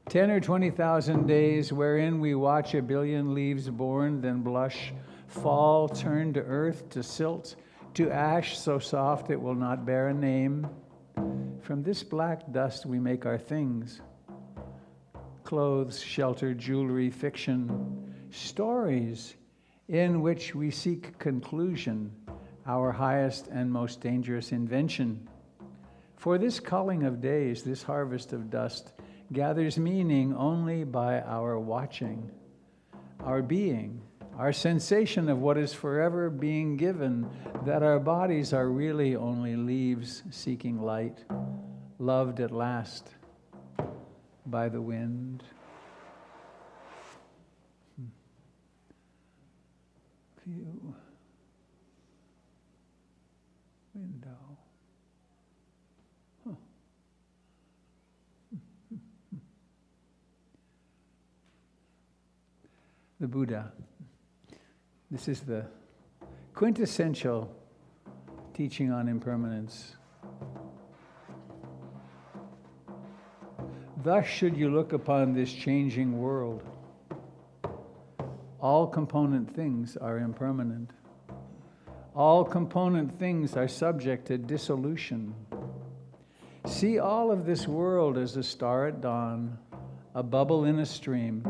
10 or 20,000 days wherein we watch a billion leaves born, then blush, fall, turn to earth, to silt, to ash so soft it will not bear a name. From this black dust we make our things, clothes, shelter, jewelry, fiction, stories in which we seek conclusion, our highest and most dangerous invention. For this culling of days, this harvest of dust, gathers meaning only by our watching, our being, our sensation of what is forever being given, that our bodies are really only leaves seeking light, loved at last by the wind. View. Window. The Buddha. This is the quintessential teaching on impermanence. Thus should you look upon this changing world. All component things are impermanent. All component things are subject to dissolution. See all of this world as a star at dawn, a bubble in a stream,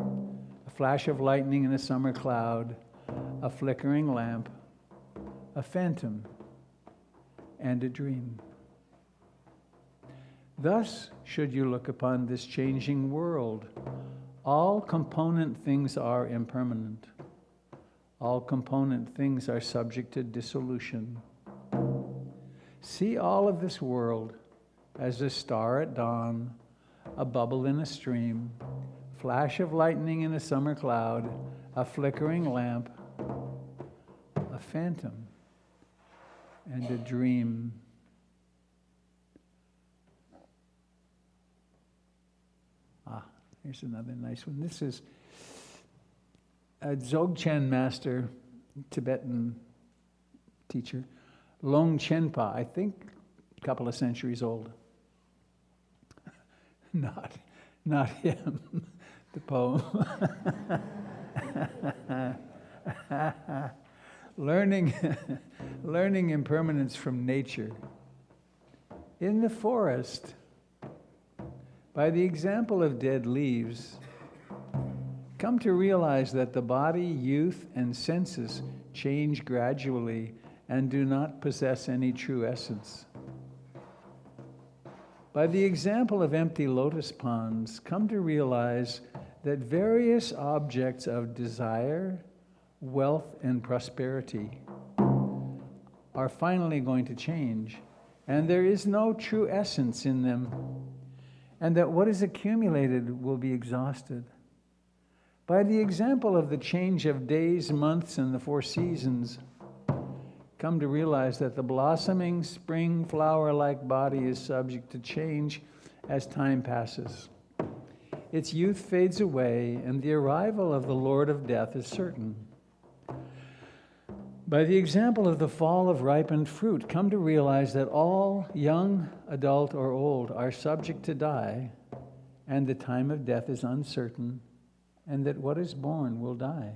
a flash of lightning in a summer cloud, a flickering lamp, a phantom, and a dream. Thus should you look upon this changing world. All component things are impermanent. All component things are subject to dissolution. See all of this world as a star at dawn, a bubble in a stream, flash of lightning in a summer cloud, a flickering lamp, a phantom, and a dream. Here's another nice one. This is a Dzogchen master, Tibetan teacher, Long Chenpa, I think a couple of centuries old. Not him, the poem. Learning impermanence from nature. In the forest, by the example of dead leaves, come to realize that the body, youth, and senses change gradually and do not possess any true essence. By the example of empty lotus ponds, come to realize that various objects of desire, wealth, and prosperity are finally going to change, and there is no true essence in them, and that what is accumulated will be exhausted. By the example of the change of days, months, and the 4 seasons, come to realize that the blossoming spring flower-like body is subject to change as time passes. Its youth fades away, and the arrival of the Lord of Death is certain. By the example of the fall of ripened fruit, come to realize that all, young, adult, or old, are subject to die, and the time of death is uncertain, and that what is born will die.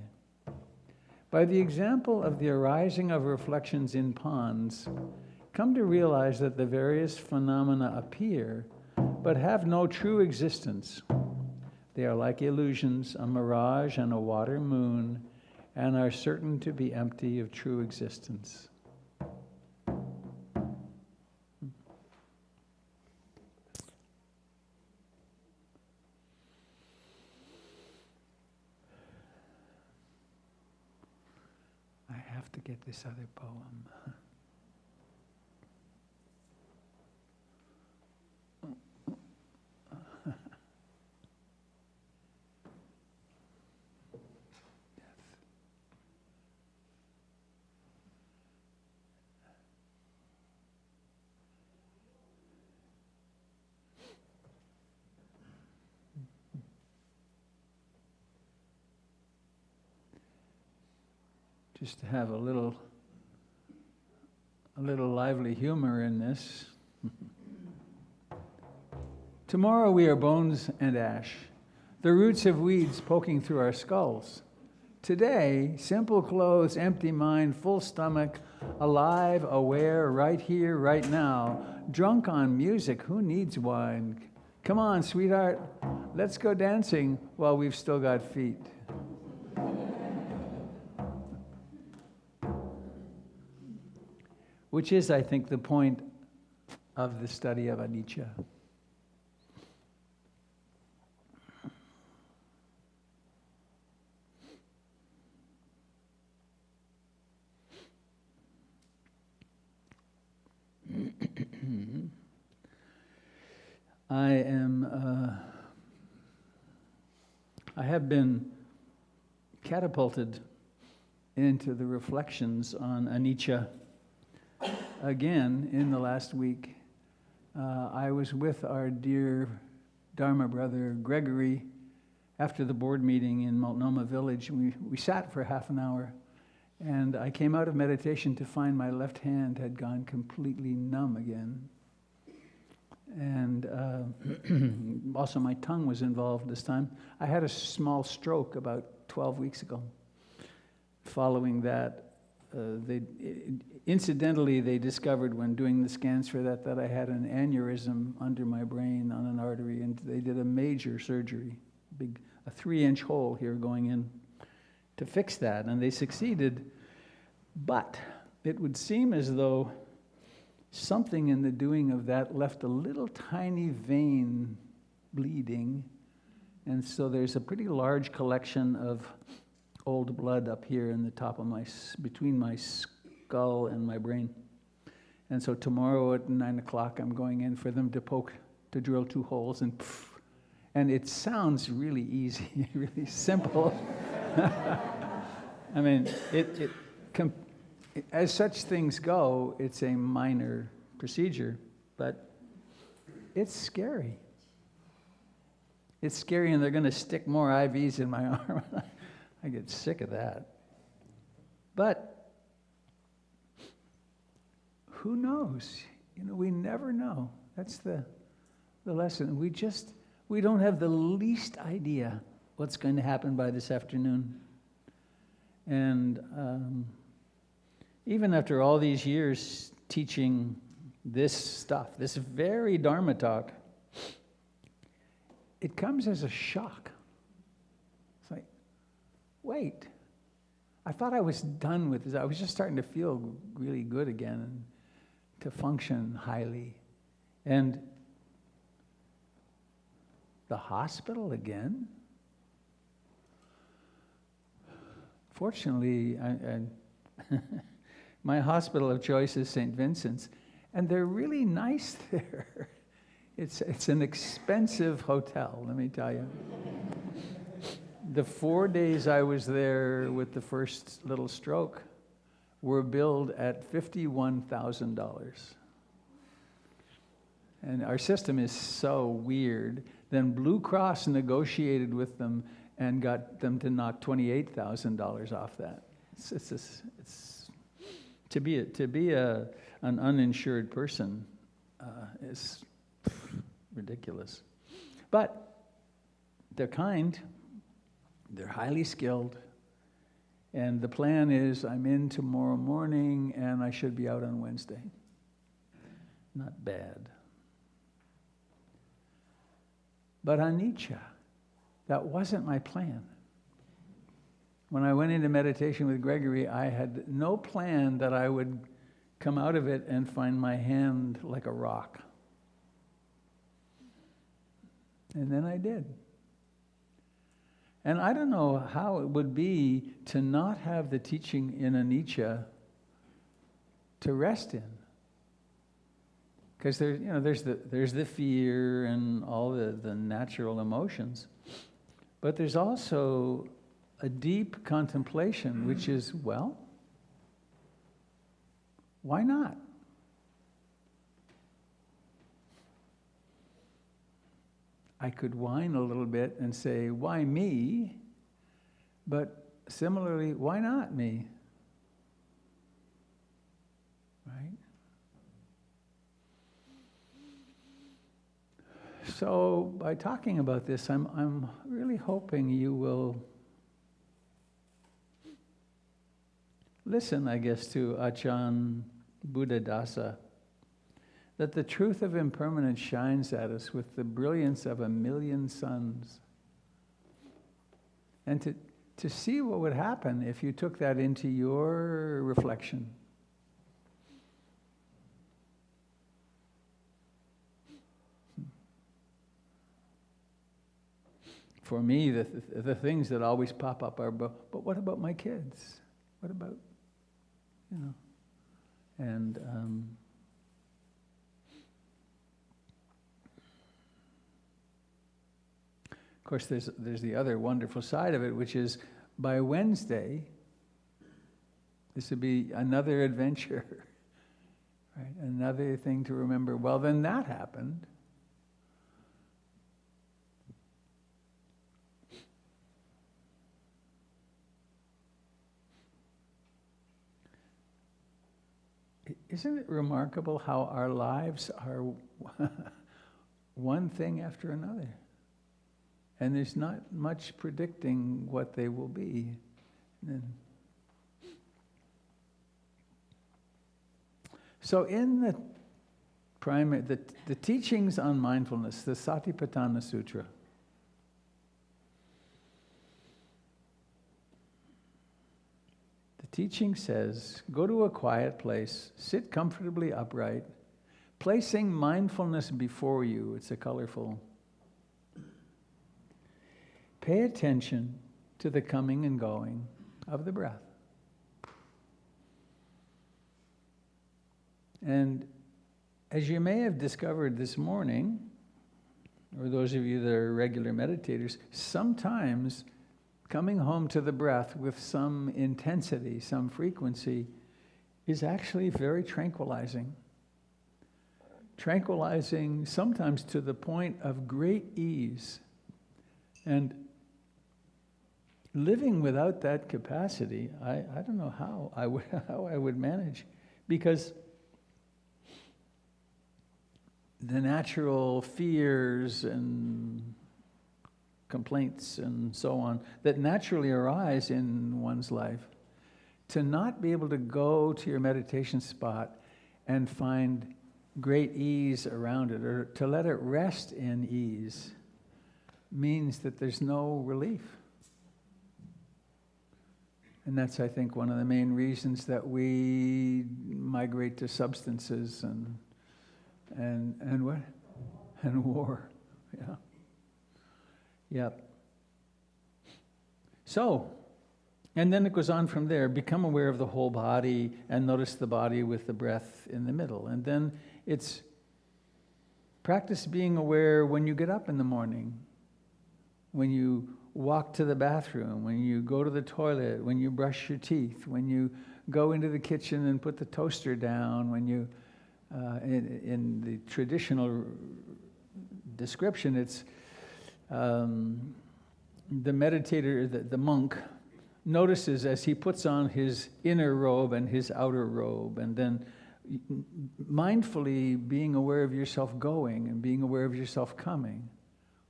By the example of the arising of reflections in ponds, come to realize that the various phenomena appear, but have no true existence. They are like illusions, a mirage and a water moon, and are certain to be empty of true existence. I have to get this other poem. Just to have a little lively humor in this. Tomorrow we are bones and ash, the roots of weeds poking through our skulls. Today, simple clothes, empty mind, full stomach, alive, aware, right here, right now, drunk on music, who needs wine? Come on, sweetheart, let's go dancing while we've still got feet. Which is, I think, the point of the study of Anicca. I have been catapulted into the reflections on Anicca again in the last week. I was with our dear Dharma brother Gregory after the board meeting in Multnomah Village. We sat for half an hour, and I came out of meditation to find my left hand had gone completely numb again. And also my tongue was involved this time. I had a small stroke about 12 weeks ago. Following that, incidentally, they discovered when doing the scans for that I had an aneurysm under my brain on an artery, and they did a major surgery, a 3-inch hole here going in to fix that, and they succeeded. But it would seem as though something in the doing of that left a little tiny vein bleeding, and so there's a pretty large collection of old blood up here in the top of between my skull and my brain. And so tomorrow at 9 o'clock, I'm going in for them to drill 2 holes, and it sounds really easy, really simple. I mean, as such things go, it's a minor procedure, but it's scary. It's scary, and they're going to stick more IVs in my arm. I get sick of that. But who knows? We never know. That's the lesson. We don't have the least idea what's going to happen by this afternoon. And even after all these years teaching this stuff, this very Dharma talk, it comes as a shock. It's like, wait, I thought I was done with this. I was just starting to feel really good again and to function highly. And The hospital again? Fortunately, my hospital of choice is St. Vincent's, and they're really nice there. It's an expensive hotel, let me tell you. The 4 days I was there with the first little stroke were billed at $51,000. And our system is so weird. Then Blue Cross negotiated with them and got them to knock $28,000 off that. It's to be an uninsured person is ridiculous. But they're kind, they're highly skilled, and the plan is I'm in tomorrow morning and I should be out on Wednesday. Not bad. But Anicca, that wasn't my plan. When I went into meditation with Gregory, I had no plan that I would come out of it and find my hand like a rock. And then I did. And I don't know how it would be to not have the teaching in Anicca to rest in. Because there's the fear and all the natural emotions. But there's also a deep contemplation, which is, well, why not? I could whine a little bit and say, why me? But similarly, why not me? Right? So by talking about this, I'm really hoping you will listen, I guess, to Ajahn Buddhadasa, that the truth of impermanence shines at us with the brilliance of 1,000,000 suns. And to see what would happen if you took that into your reflection. For me, the things that always pop up are, but what about my kids? What about, and of course there's the other wonderful side of it, which is by Wednesday, this would be another adventure, right? Another thing to remember. Well, then that happened. Isn't it remarkable how our lives are one thing after another? And there's not much predicting what they will be. So in the teachings on mindfulness, the Satipatthana Sutra, teaching says, go to a quiet place, sit comfortably upright, placing mindfulness before you. It's a colorful. Pay attention to the coming and going of the breath. And as you may have discovered this morning, or those of you that are regular meditators, sometimes coming home to the breath with some intensity, some frequency, is actually very tranquilizing. Tranquilizing sometimes to the point of great ease. And living without that capacity, I don't know how I would manage. Because the natural fears and complaints and so on that naturally arise in one's life, to not be able to go to your meditation spot and find great ease around it, or to let it rest in ease, means that there's no relief. And that's, I think, one of the main reasons that we migrate to substances and what? And war, yeah. Yep. So, and then it goes on from there. Become aware of the whole body and notice the body with the breath in the middle. And then it's practice being aware when you get up in the morning, when you walk to the bathroom, when you go to the toilet, when you brush your teeth, when you go into the kitchen and put the toaster down, when you, in the traditional description, it's the meditator, the monk, notices as he puts on his inner robe and his outer robe, and then mindfully being aware of yourself going and being aware of yourself coming,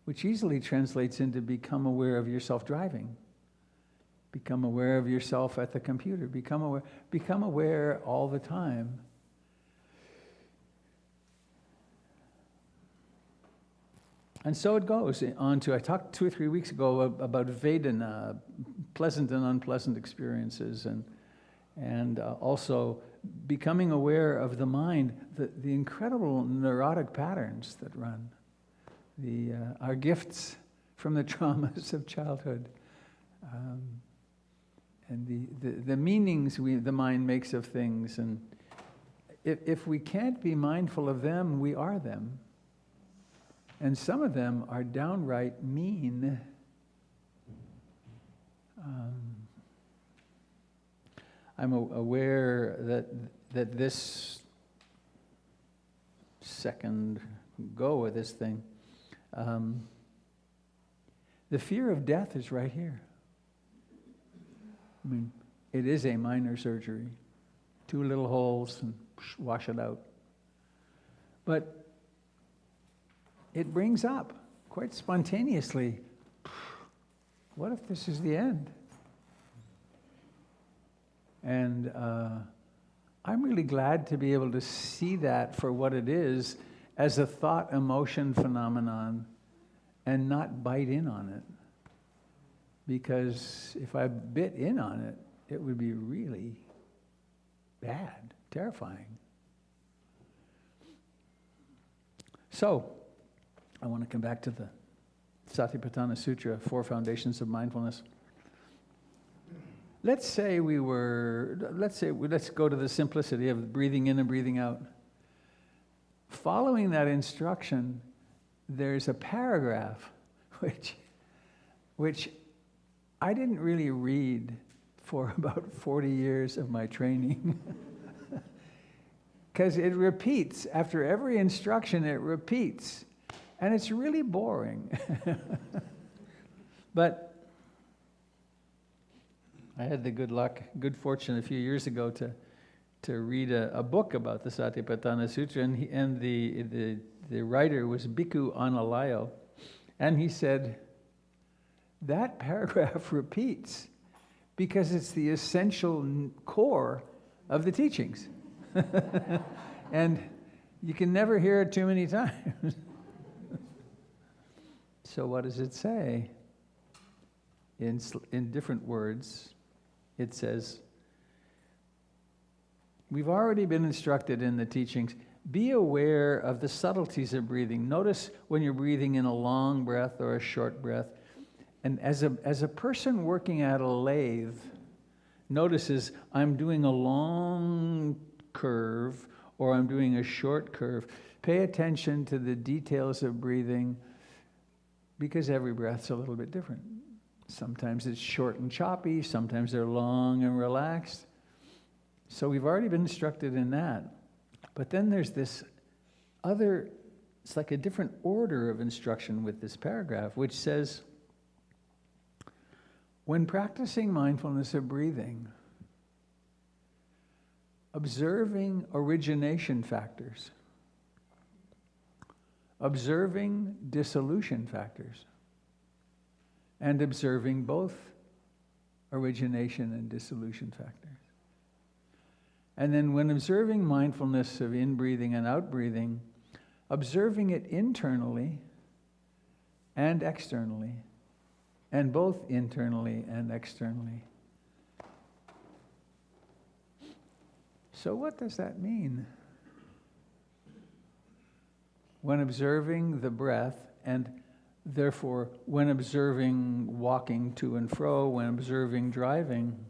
which easily translates into become aware of yourself driving, become aware of yourself at the computer, become aware all the time. And so it goes on to, I talked 2 or 3 weeks ago about Vedana, pleasant and unpleasant experiences, and also becoming aware of the mind, the incredible neurotic patterns that run, our gifts from the traumas of childhood, and the meanings the mind makes of things. And if we can't be mindful of them, we are them. And some of them are downright mean. I'm aware that this second go of this thing, the fear of death is right here. I mean, it is a minor surgery. 2 little holes and wash it out. But it brings up, quite spontaneously, what if this is the end? And I'm really glad to be able to see that for what it is, as a thought emotion phenomenon, and not bite in on it. Because if I bit in on it, it would be really bad, terrifying. So, I want to come back to the Satipatthana Sutra, 4 Foundations of Mindfulness. Let's go to the simplicity of breathing in and breathing out. Following that instruction, there's a paragraph which I didn't really read for about 40 years of my training. Because it repeats, after every instruction it repeats. And it's really boring. But I had the good fortune a few years ago to read a book about the Satipatthana Sutra, and the writer was Bhikkhu Analayo, and he said, that paragraph repeats because it's the essential core of the teachings. And you can never hear it too many times. So what does it say? In different words, it says, we've already been instructed in the teachings, be aware of the subtleties of breathing. Notice when you're breathing in a long breath or a short breath. And as a person working at a lathe notices, I'm doing a long curve or I'm doing a short curve, pay attention to the details of breathing, because every breath's a little bit different. Sometimes it's short and choppy, sometimes they're long and relaxed. So we've already been instructed in that. But then there's this other, it's like a different order of instruction with this paragraph, which says, when practicing mindfulness of breathing, observing origination factors, observing dissolution factors, and observing both origination and dissolution factors. And then when observing mindfulness of in-breathing and out-breathing, observing it internally and externally, and both internally and externally. So what does that mean? When observing the breath and Therefore, when observing walking to and fro, when observing driving,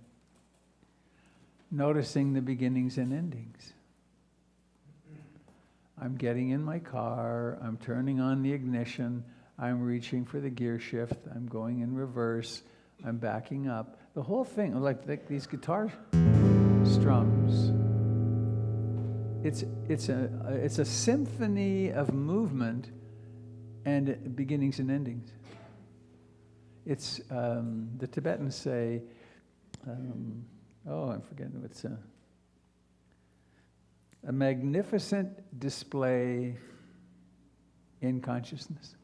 noticing the beginnings and endings. I'm getting in my car, I'm turning on the ignition, I'm reaching for the gear shift, I'm going in reverse, I'm backing up. The whole thing, like these guitar strums, it's a symphony of movement and beginnings and endings. It's, the Tibetans say, I'm forgetting what's a magnificent display in consciousness.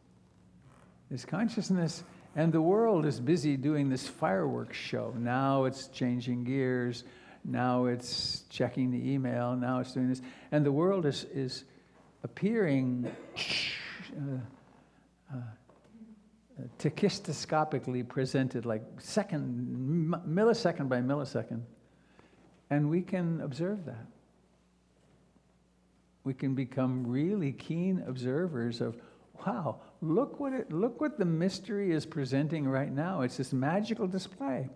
This consciousness, and the world is busy doing this fireworks show. Now it's changing gears, now it's checking the email, now it's doing this. And the world is appearing tachistoscopically presented, like millisecond by millisecond. And we can observe that. We can become really keen observers of, wow, look what the mystery is presenting right now. It's this magical display.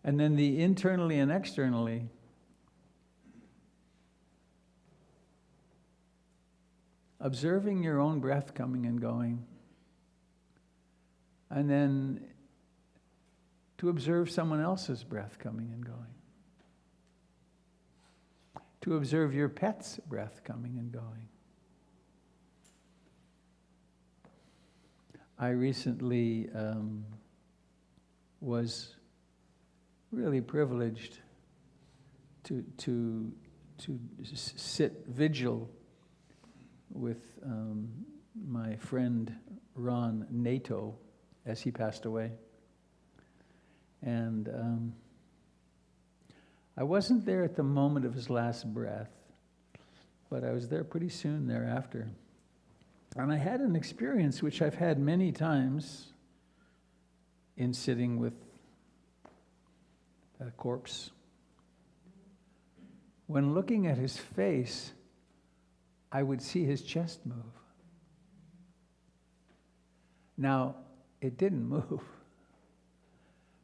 And then the internally and externally. Observing your own breath coming and going. And then to observe someone else's breath coming and going. To observe your pet's breath coming and going. I recently was really privileged to sit vigil with my friend Ron Nato as he passed away. And I wasn't there at the moment of his last breath, but I was there pretty soon thereafter. And I had an experience which I've had many times in sitting with a corpse. When looking at his face, I would see his chest move. Now, it didn't move.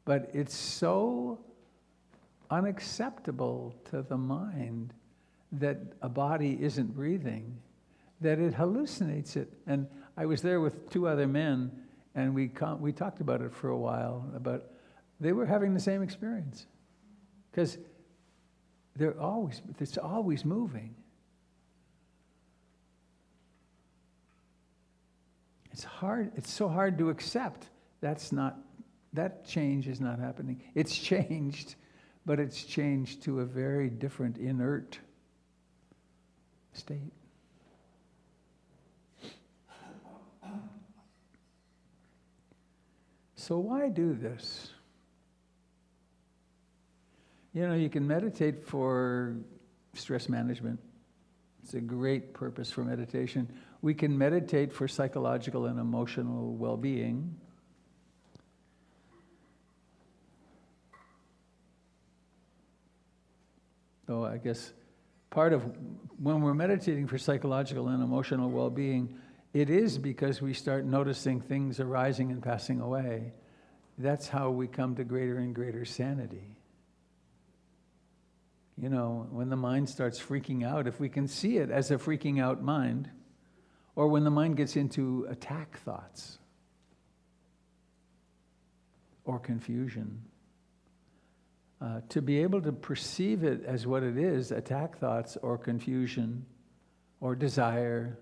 But it's so unacceptable to the mind that a body isn't breathing, that it hallucinates it. And I was there with two other men, and we talked about it for a while, they were having the same experience. Because it's always moving. It's so hard to accept. That change is not happening. It's changed, but it's changed to a very different, inert state. So why do this? You can meditate for stress management. It's a great purpose for meditation. We can meditate for psychological and emotional well-being. So I guess part of when we're meditating for psychological and emotional well-being, it is because we start noticing things arising and passing away. That's how we come to greater and greater sanity. When the mind starts freaking out, if we can see it as a freaking out mind, or when the mind gets into attack thoughts or confusion, to be able to perceive it as what it is, attack thoughts or confusion or desire,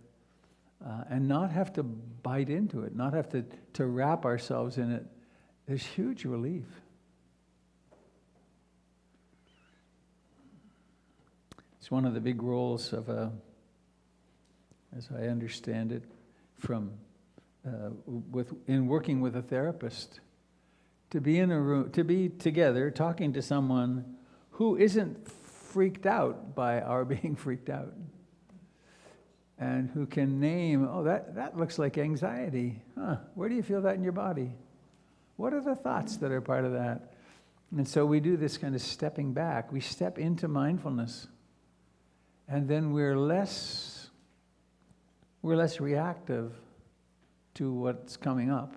and not have to bite into it, not have to wrap ourselves in it, there's huge relief. It's one of the big roles of as I understand it, in working with a therapist, to be in a room, to be together, talking to someone who isn't freaked out by our being freaked out, and who can name, that looks like anxiety. Where do you feel that in your body? What are the thoughts that are part of that? And so we do this kind of stepping back. We step into mindfulness. And then we're less reactive to what's coming up.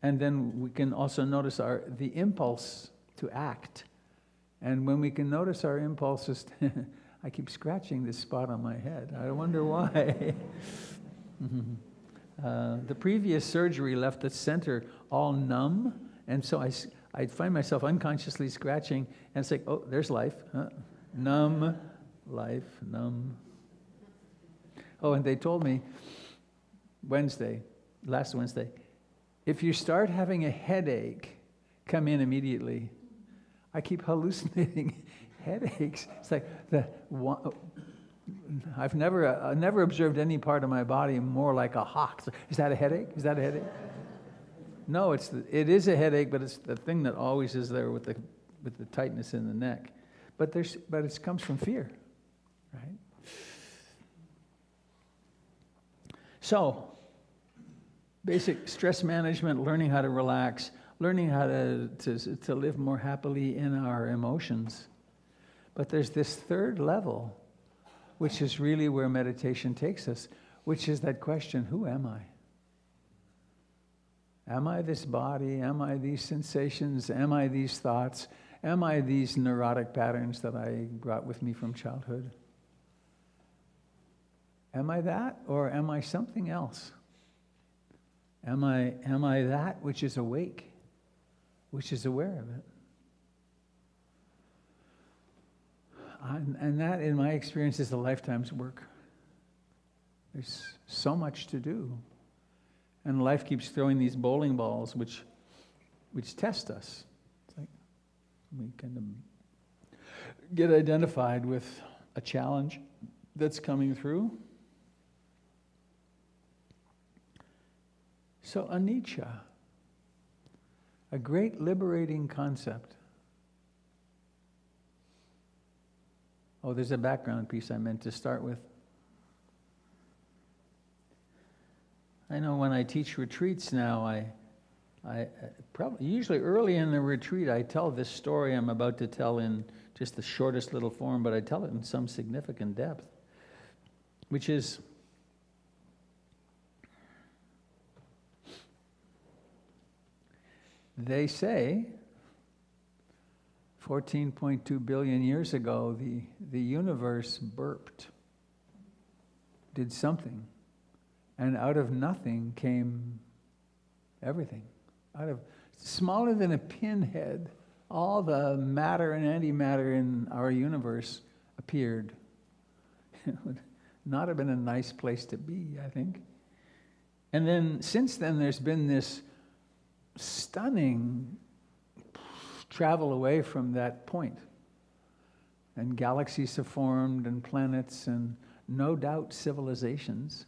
And then we can also notice the impulse to act. And when we can notice our impulses, I keep scratching this spot on my head. I wonder why. The previous surgery left the center all numb, and so I find myself unconsciously scratching, and it's like, oh, there's life. Numb, life, numb. Oh, and they told me last Wednesday, if you start having a headache, come in immediately. I keep hallucinating headaches. It's like I've never observed any part of my body more like a hawk. Is that a headache? Is that a headache? No, it is a headache, but it's the thing that always is there with the tightness in the neck. But it comes from fear, right? So, basic stress management, learning how to relax, learning how to live more happily in our emotions. But there's this third level, which is really where meditation takes us, which is that question, who am I? Am I this body? Am I these sensations? Am I these thoughts? Am I these neurotic patterns that I brought with me from childhood? Am I that, or am I something else? Am I that which is awake, which is aware of it? And that, in my experience, is a lifetime's work. There's so much to do. And life keeps throwing these bowling balls which test us. It's like we kind of get identified with a challenge that's coming through. So Anicca, a great liberating concept. Oh, there's a background piece I meant to start with. I know when I teach retreats now, I probably usually early in the retreat I tell this story I'm about to tell in just the shortest little form, but I tell it in some significant depth, which is they say 14.2 billion years ago, the universe burped, did something, and out of nothing came everything. Out of smaller than a pinhead, all the matter and antimatter in our universe appeared. It would not have been a nice place to be, I think. And then, since then, there's been this stunning travel away from that point. And galaxies have formed, and planets, and no doubt civilizations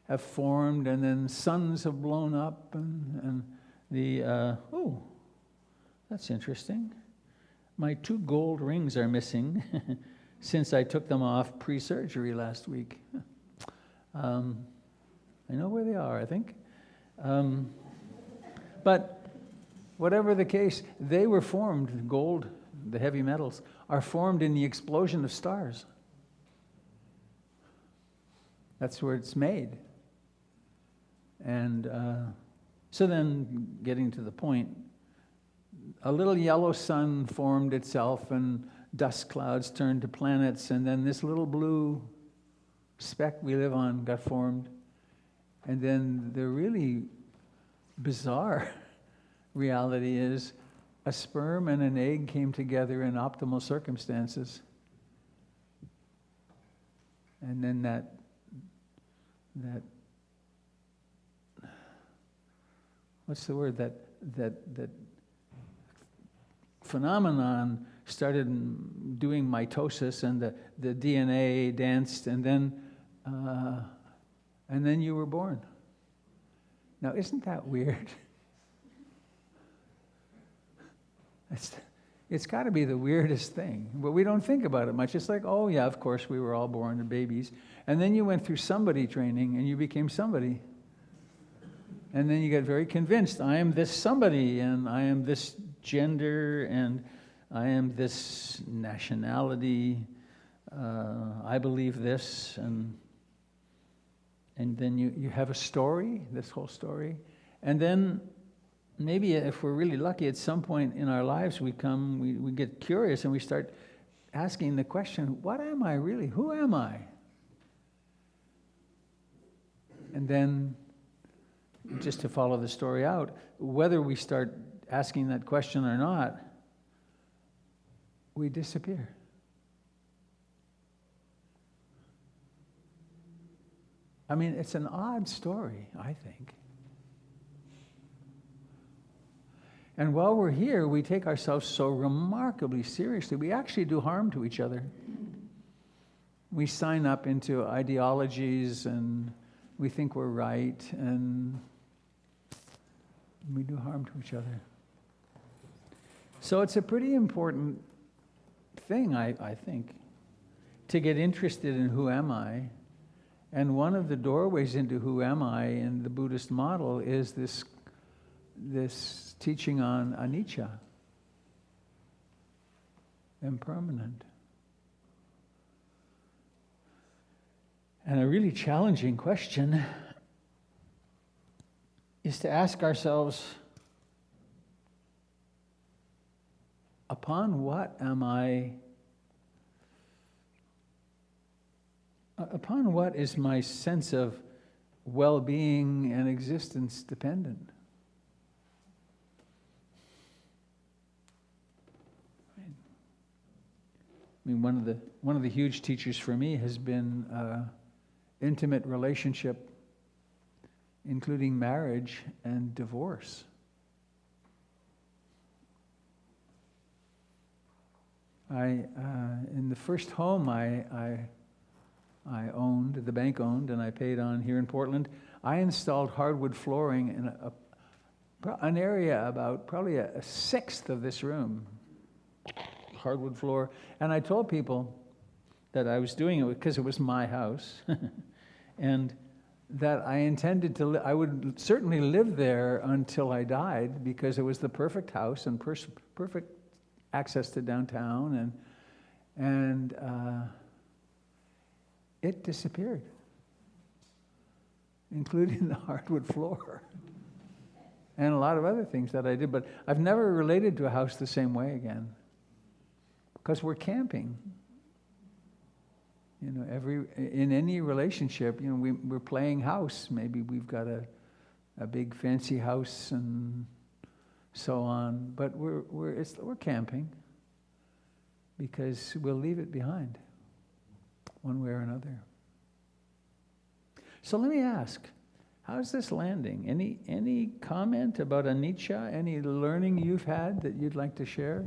have formed, and then suns have blown up, and that's interesting. My 2 gold rings are missing since I took them off pre-surgery last week. I know where they are, I think. But whatever the case, they were formed, gold, the heavy metals, are formed in the explosion of stars. That's where it's made. And so then, getting to the point, a little yellow sun formed itself, and dust clouds turned to planets, and then this little blue speck we live on got formed. And then the really bizarre reality is a sperm and an egg came together in optimal circumstances. And then that what's the word, that phenomenon started doing mitosis, and the DNA danced, and then you were born. Now, isn't that weird? It's got to be the weirdest thing, but we don't think about it much. It's like, oh yeah, of course we were all born as babies, and then you went through somebody training, and you became somebody. And then you get very convinced, I am this somebody, and I am this gender, and I am this nationality, I believe this, and then you have a story, this whole story, and then maybe if we're really lucky, at some point in our lives we get curious and we start asking the question, what am I really? Who am I? And then, just to follow the story out, whether we start asking that question or not, we disappear. I mean, it's an odd story, I think. And while we're here, we take ourselves so remarkably seriously. We actually do harm to each other. We sign up into ideologies and we think we're right, and we do harm to each other. So it's a pretty important thing, I think, to get interested in who am I. And one of the doorways into who am I in the Buddhist model is this teaching on Anicca, impermanent. And a really challenging question is to ask ourselves, upon what is my sense of well-being and existence dependent? I mean, one of the huge teachers for me has been intimate relationship, including marriage and divorce. In the first home I owned, the bank owned, and I paid on here in Portland, I installed hardwood flooring in an area about probably a sixth of this room, hardwood floor. And I told people that I was doing it because it was my house, and that I intended to. I would certainly live there until I died because it was the perfect house and perfect access to downtown, and it disappeared, including the hardwood floor and a lot of other things that I did. But I've never related to a house the same way again, because we're camping. You know, in any relationship, you know, we're playing house. Maybe we've got a big fancy house and so on, but we're camping because we'll leave it behind one way or another. So let me ask, how's this landing? Any comment about Anicca? Any learning you've had that you'd like to share?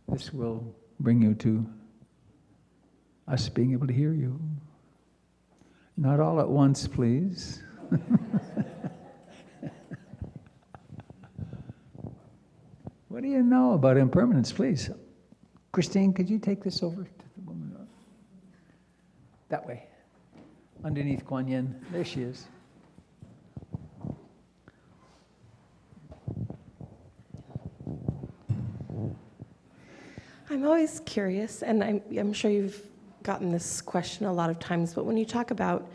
This will bring you to us being able to hear you. Not all at once, please. What do you know about impermanence, please? Christine, could you take this over to the woman? That way. Underneath Kuan Yin. There she is. I'm always curious, and I'm sure you've gotten this question a lot of times, but when you talk about,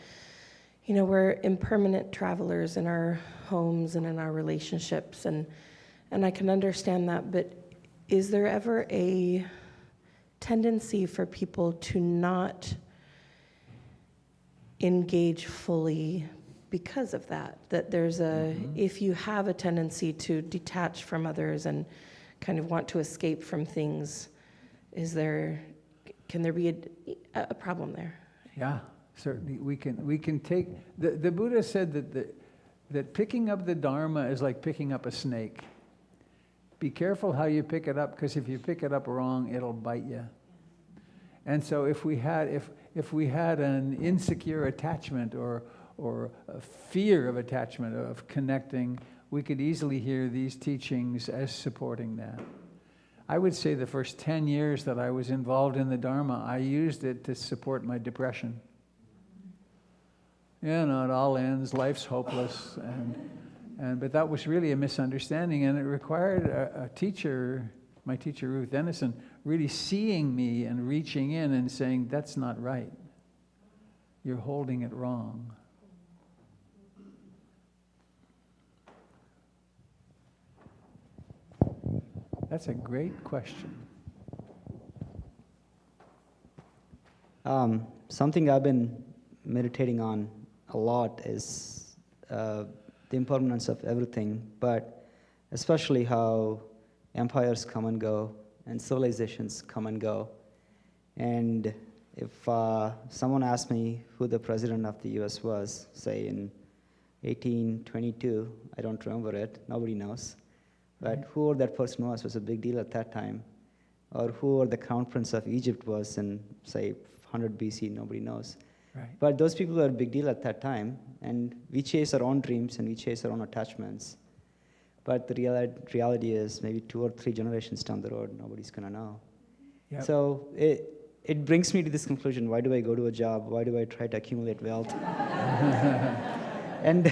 you know, we're impermanent travelers in our homes and in our relationships, and I can understand that, but is there ever a tendency for people to not engage fully because of that? That there's if you have a tendency to detach from others and kind of want to escape from things, can there be a problem there? Yeah, certainly. We can take, the Buddha said that picking up the Dharma is like picking up a snake. Be careful how you pick it up, because if you pick it up wrong, it'll bite you. And so if we had an insecure attachment or a fear of attachment, of connecting, we could easily hear these teachings as supporting that. I would say the first 10 years that I was involved in the Dharma, I used it to support my depression. You know, it all ends, life's hopeless, but that was really a misunderstanding, and it required a teacher my teacher Ruth Dennison, really seeing me and reaching in and saying, that's not right. You're holding it wrong. That's a great question. Something I've been meditating on a lot is the impermanence of everything, but especially how empires come and go and civilizations come and go. And if someone asked me who the president of the US was, say in 1822, I don't remember it, nobody knows. But who that person was a big deal at that time. Or who the crown prince of Egypt was in, say, 100 BC, nobody knows. Right. But those people were a big deal at that time, and we chase our own dreams and we chase our own attachments. But the reality is maybe 2 or 3 generations down the road, nobody's going to know. Yep. So it brings me to this conclusion: why do I go to a job? Why do I try to accumulate wealth? And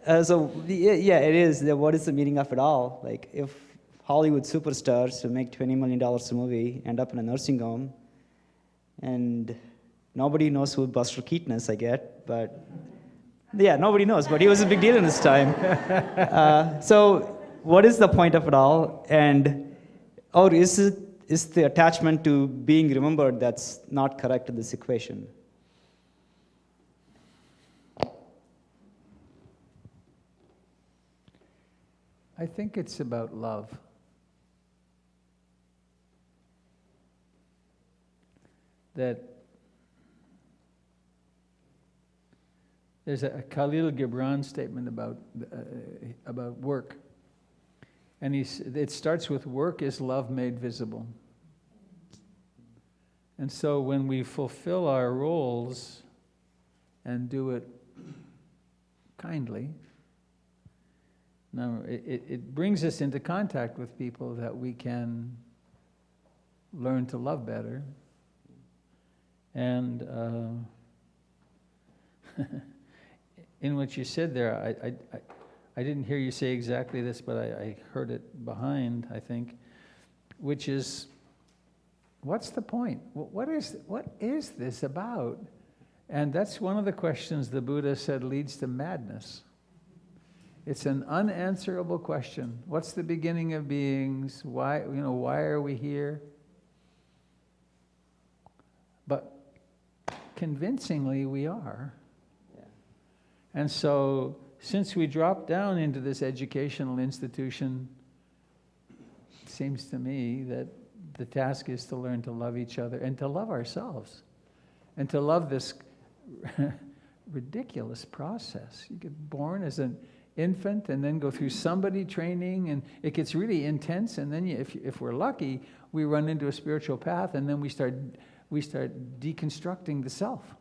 it is. What is the meaning of it all? Like, if Hollywood superstars who make $20 million a movie end up in a nursing home, and nobody knows who Buster Keaton is, I get, but yeah, nobody knows, but he was a big deal in his time. So what is the point of it all? Or is the attachment to being remembered that's not correct in this equation? I think it's about love. That there's a Khalil Gibran statement about work, and it starts with "work is love made visible." And so when we fulfill our roles and do it kindly, now it brings us into contact with people that we can learn to love better. And in what you said there, I didn't hear you say exactly this, but I heard it behind, I think, which is, what's the point? What is this about? And that's one of the questions the Buddha said leads to madness. It's an unanswerable question. What's the beginning of beings? Why are we here? But convincingly we are. Yeah. And so, since we dropped down into this educational institution, it seems to me that the task is to learn to love each other and to love ourselves and to love this ridiculous process. You get born as an infant and then go through somebody training, and it gets really intense, and then if we're lucky, we run into a spiritual path, and then we start deconstructing the self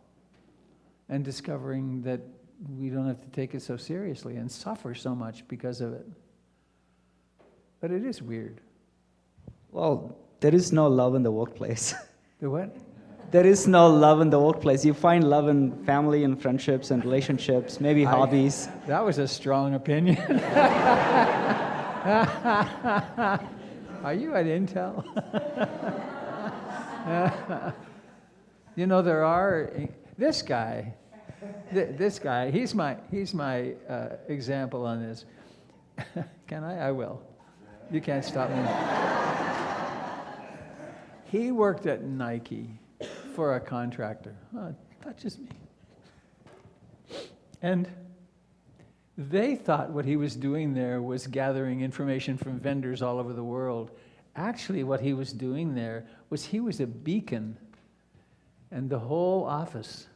and discovering that we don't have to take it so seriously and suffer so much because of it. But it is weird. Well, there is no love in the workplace. The what? There is no love in the workplace. You find love in family and friendships and relationships, maybe hobbies. That was a strong opinion. Are you at Intel? There are this guy, he's my example on this. Can I? I will. You can't stop me. He worked at Nike for a contractor. Oh, it touches me. And they thought what he was doing there was gathering information from vendors all over the world. Actually, what he was doing there was he was a beacon, and the whole office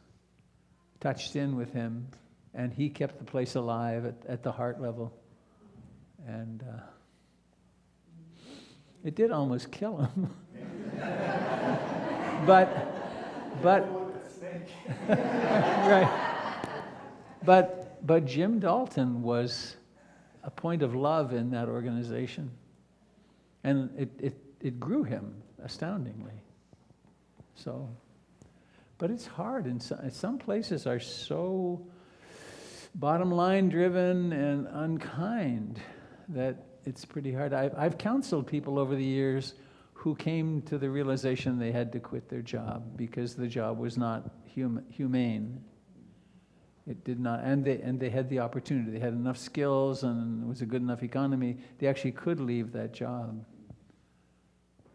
touched in with him, and he kept the place alive at the heart level. And it did almost kill him. But right. But Jim Dalton was a point of love in that organization. And it grew him astoundingly. So, but it's hard. And some places are so bottom line driven and unkind that it's pretty hard. I've counseled people over the years who came to the realization they had to quit their job because the job was not humane. It did not, and they had the opportunity. They had enough skills and it was a good enough economy. They actually could leave that job.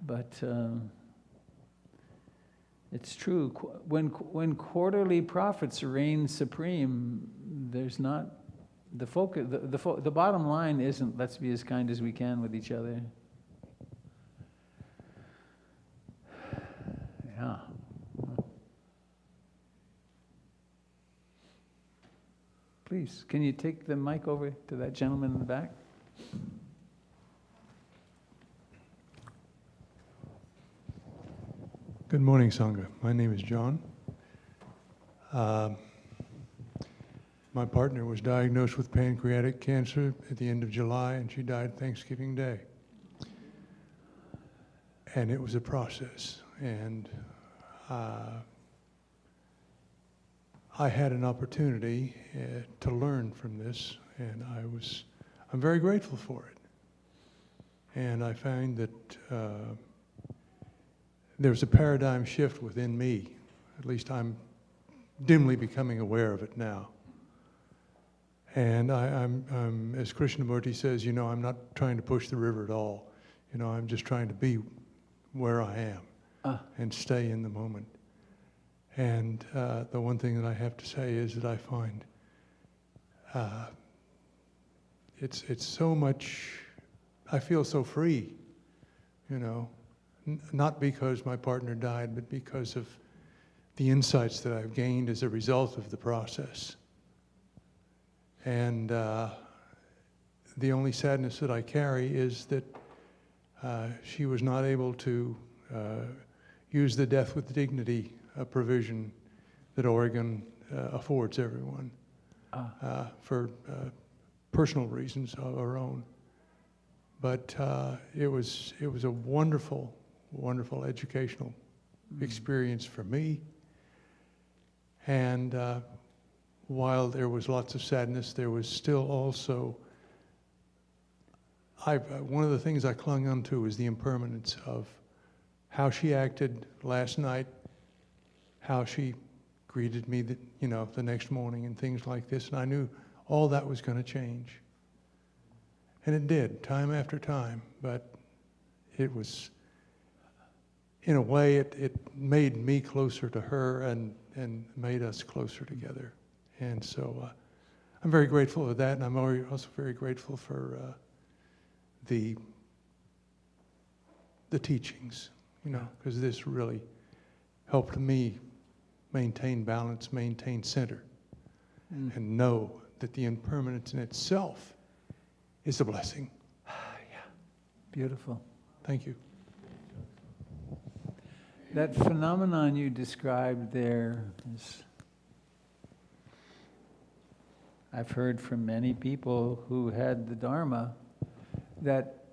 But it's true. When quarterly profits reign supreme, there's not the focus. The bottom line isn't let's be as kind as we can with each other. Yeah. Please, can you take the mic over to that gentleman in the back? Good morning, Sangha. My name is John. My partner was diagnosed with pancreatic cancer at the end of July, and she died Thanksgiving Day. And it was a process. And I had an opportunity to learn from this, and I'm very grateful for it. And I find that there's a paradigm shift within me. At least I'm dimly becoming aware of it now. And I'm, as Krishnamurti says, I'm not trying to push the river at all. I'm just trying to be where I am and stay in the moment. And the one thing that I have to say is that I find it's so much, I feel so free, not because my partner died, but because of the insights that I've gained as a result of the process. And the only sadness that I carry is that she was not able to use the death with dignity provision that Oregon affords everyone for personal reasons of our own. But it was a wonderful, wonderful educational experience for me. And while there was lots of sadness, there was still also, one of the things I clung onto was the impermanence of how she acted last night, how she greeted me the next morning and things like this. And I knew all that was going to change. And it did, time after time. But it was, in a way, it made me closer to her and made us closer together. And so I'm very grateful for that, and I'm also very grateful for the teachings, because this really helped me maintain balance, maintain center, and know that the impermanence in itself is a blessing. Yeah, beautiful. Thank you. That phenomenon you described there is, I've heard from many people who had the Dharma that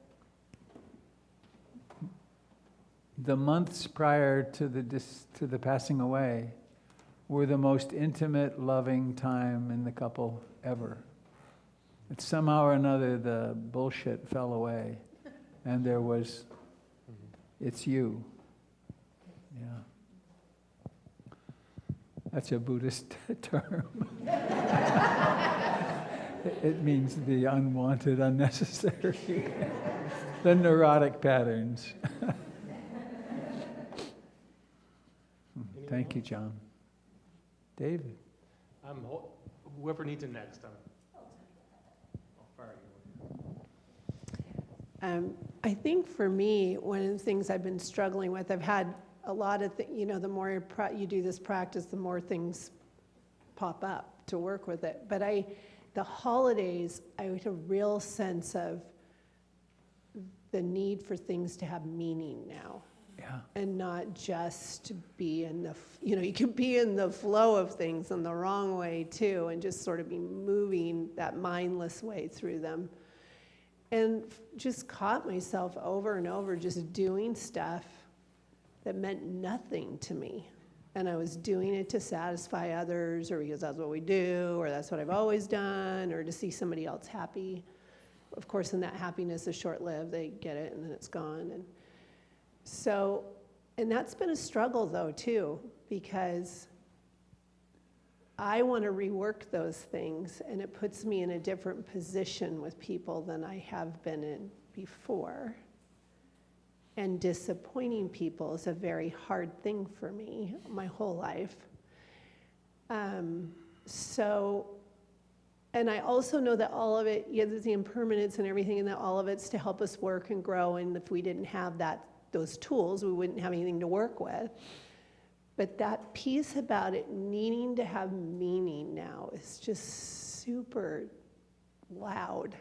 the months prior to the passing away were the most intimate, loving time in the couple ever. That somehow or another the bullshit fell away, and there was, it's you. Yeah. That's a Buddhist term. It means the unwanted, unnecessary, the neurotic patterns. Thank you, John. David. Whoever needs it next. I'll fire you. I think for me, one of the things I've been struggling with, I've had a lot of the more you do this practice, the more things pop up to work with it. But the holidays, I had a real sense of the need for things to have meaning now. Yeah. And not just be in the, you can be in the flow of things in the wrong way too, and just sort of be moving that mindless way through them. And just caught myself over and over just doing stuff that meant nothing to me. And I was doing it to satisfy others, or because that's what we do, or that's what I've always done, or to see somebody else happy. of course, in that happiness is short-lived. They get it and then it's gone. And so, and that's been a struggle though too, because I want to rework those things, and it puts me in a different position with people than I have been in before. And disappointing people is a very hard thing for me my whole life. And I also know that all of it, there's the impermanence and everything, and that all of it's to help us work and grow. And if we didn't have those tools, we wouldn't have anything to work with. But that piece about it needing to have meaning now is just super loud,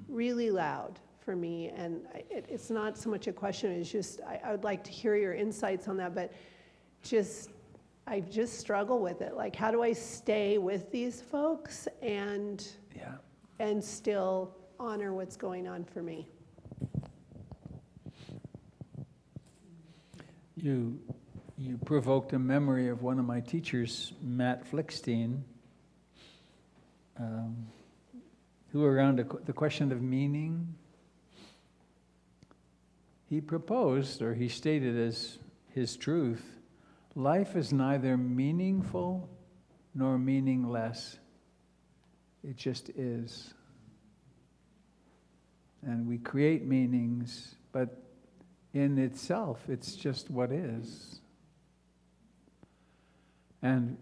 really loud for me. And it's not so much a question, it's just, I would like to hear your insights on that, but I just struggle with it. Like, how do I stay with these folks and still honor what's going on for me? You provoked a memory of one of my teachers, Matt Flickstein, who around the question of meaning, he proposed, or he stated as his truth, life is neither meaningful nor meaningless. It just is. And we create meanings, but in itself, it's just what is. And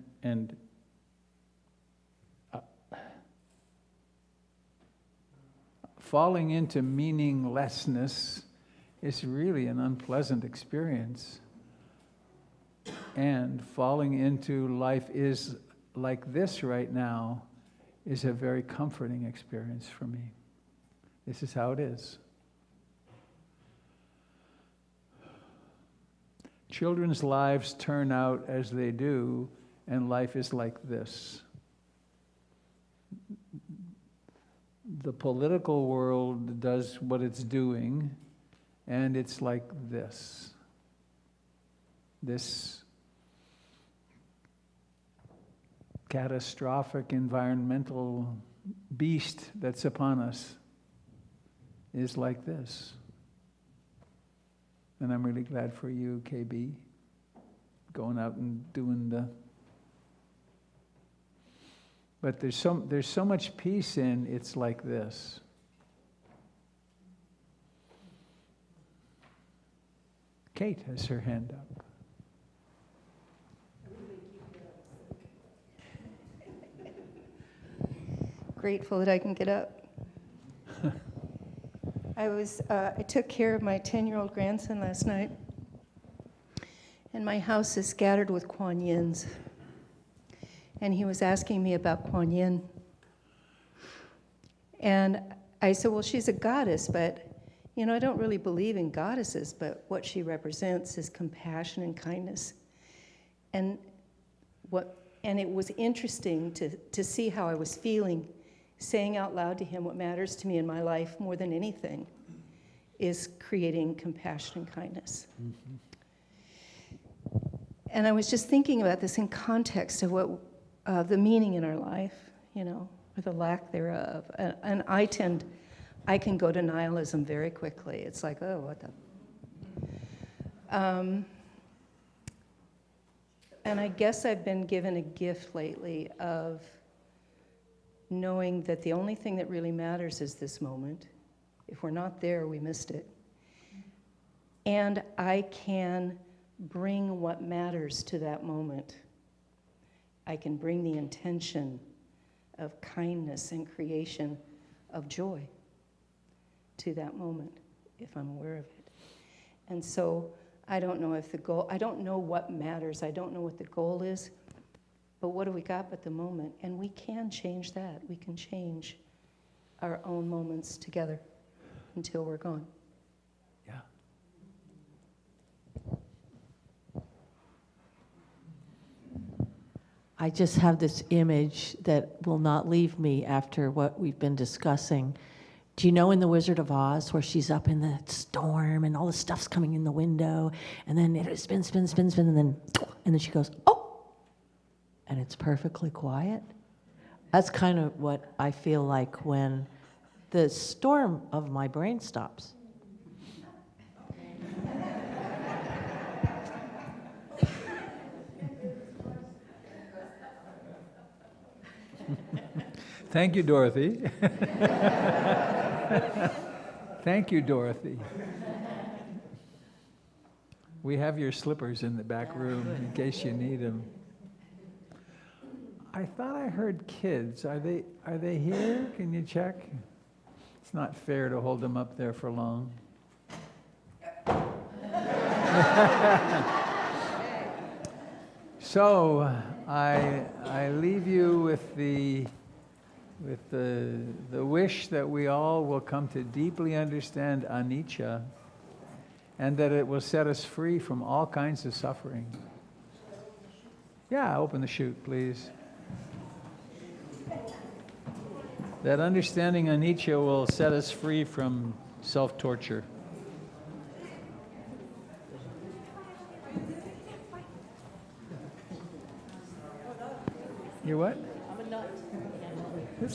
falling into meaninglessness is really an unpleasant experience. And falling into life is like this right now is a very comforting experience for me. This is how it is. Children's lives turn out as they do, and life is like this. The political world does what it's doing, and it's like this. This catastrophic environmental beast that's upon us is like this. And I'm really glad for you, KB, going out and doing but there's so much peace in it's like this. Kate has her hand up. Grateful that I can get up. I took care of my 10-year-old grandson last night, and my house is scattered with Kuan Yins. And he was asking me about Kuan Yin. And I said, well, she's a goddess, but, I don't really believe in goddesses, but what she represents is compassion and kindness. And it was interesting to see how I was feeling, saying out loud to him what matters to me in my life more than anything is creating compassion and kindness. Mm-hmm. And I was just thinking about this in context of what the meaning in our life, or the lack thereof. And I can go to nihilism very quickly. It's like, oh, what the... And I guess I've been given a gift lately of knowing that the only thing that really matters is this moment. If we're not there, we missed it. And I can bring what matters to that moment. I can bring the intention of kindness and creation of joy to that moment, if I'm aware of it. And so I don't know I don't know what matters. I don't know what the goal is. But what do we got but the moment? And we can change that. We can change our own moments together until we're gone. Yeah. I just have this image that will not leave me after what we've been discussing. Do you know in The Wizard of Oz where she's up in the storm and all the stuff's coming in the window and then it spins, and then she goes, oh! And it's perfectly quiet. That's kind of what I feel like when the storm of my brain stops. Thank you, Dorothy. Thank you, Dorothy. We have your slippers in the back room in case you need them. I thought I heard kids. Are they here? Can you check? It's not fair to hold them up there for long. So I leave you with the wish that we all will come to deeply understand Anicca, and that it will set us free from all kinds of suffering. Yeah, open the chute, please. That understanding Anicca will set us free from self-torture. You're what? I'm a nut.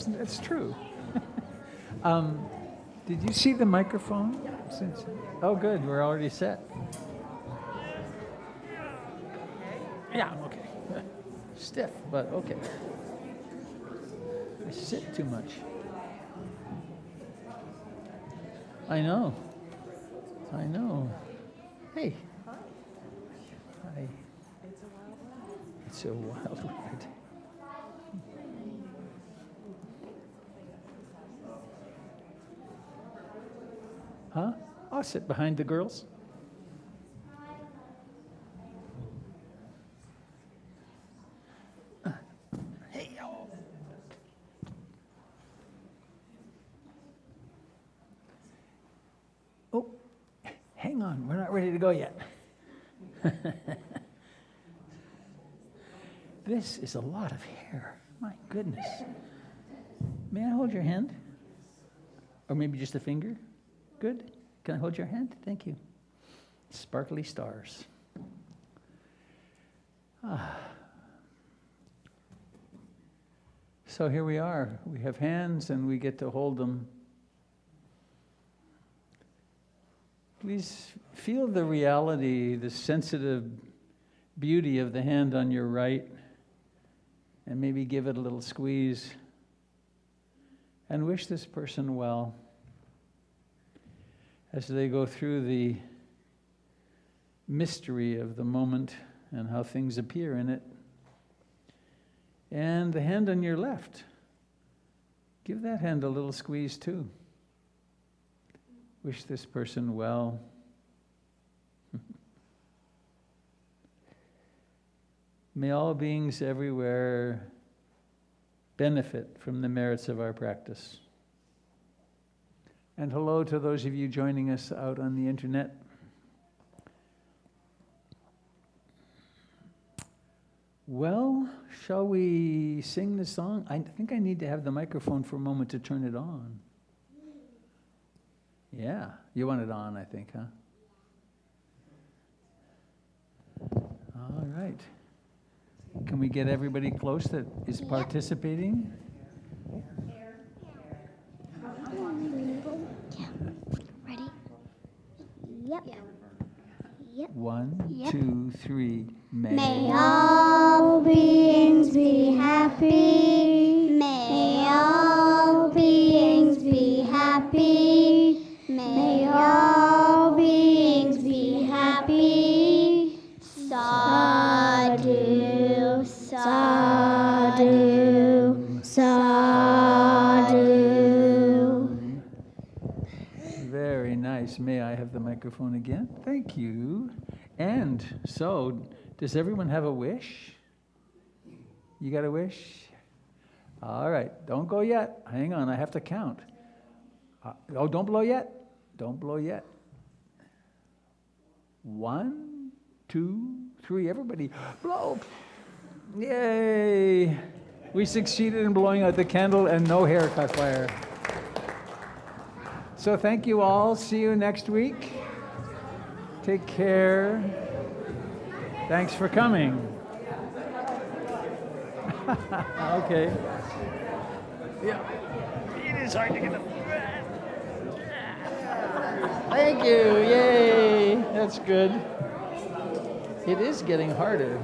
That's true. Did you see the microphone? Oh, good. We're already set. Yeah, I'm okay. Stiff, but okay. I sit too much. I know. Hey. Hi. It's a wild ride. Huh? I'll sit behind the girls. Hey, y'all. Oh, hang on. We're not ready to go yet. This is a lot of hair. My goodness. May I hold your hand? Or maybe just a finger? Good. Can I hold your hand? Thank you. Sparkly stars. So here we are. We have hands and we get to hold them. Please feel the reality, the sensitive beauty of the hand on your right, and maybe give it a little squeeze. And wish this person well as they go through the mystery of the moment and how things appear in it. And the hand on your left, give that hand a little squeeze too. Wish this person well. May all beings everywhere benefit from the merits of our practice. And hello to those of you joining us out on the internet. Well, shall we sing the song? I think I need to have the microphone for a moment to turn it on. Yeah, you want it on, I think, huh? All right. Can we get everybody close that is participating? Ready? Yep. Yep. 1, 2, 3. May all beings be happy. May all beings be happy. May all beings be happy. Sadhu, sadhu, sadhu. Very nice. May I have the microphone again? Thank you. And so, does everyone have a wish? You got a wish? All right. Don't go yet. Hang on. I have to count. Oh, don't blow yet. Don't blow yet. 1, 2, 3. Everybody, blow. Yay. We succeeded in blowing out the candle and no hair caught fire. So thank you all. See you next week. Take care. Thanks for coming. Okay. Yeah. It is hard to get up. Thank you. Yay. That's good. It is getting harder.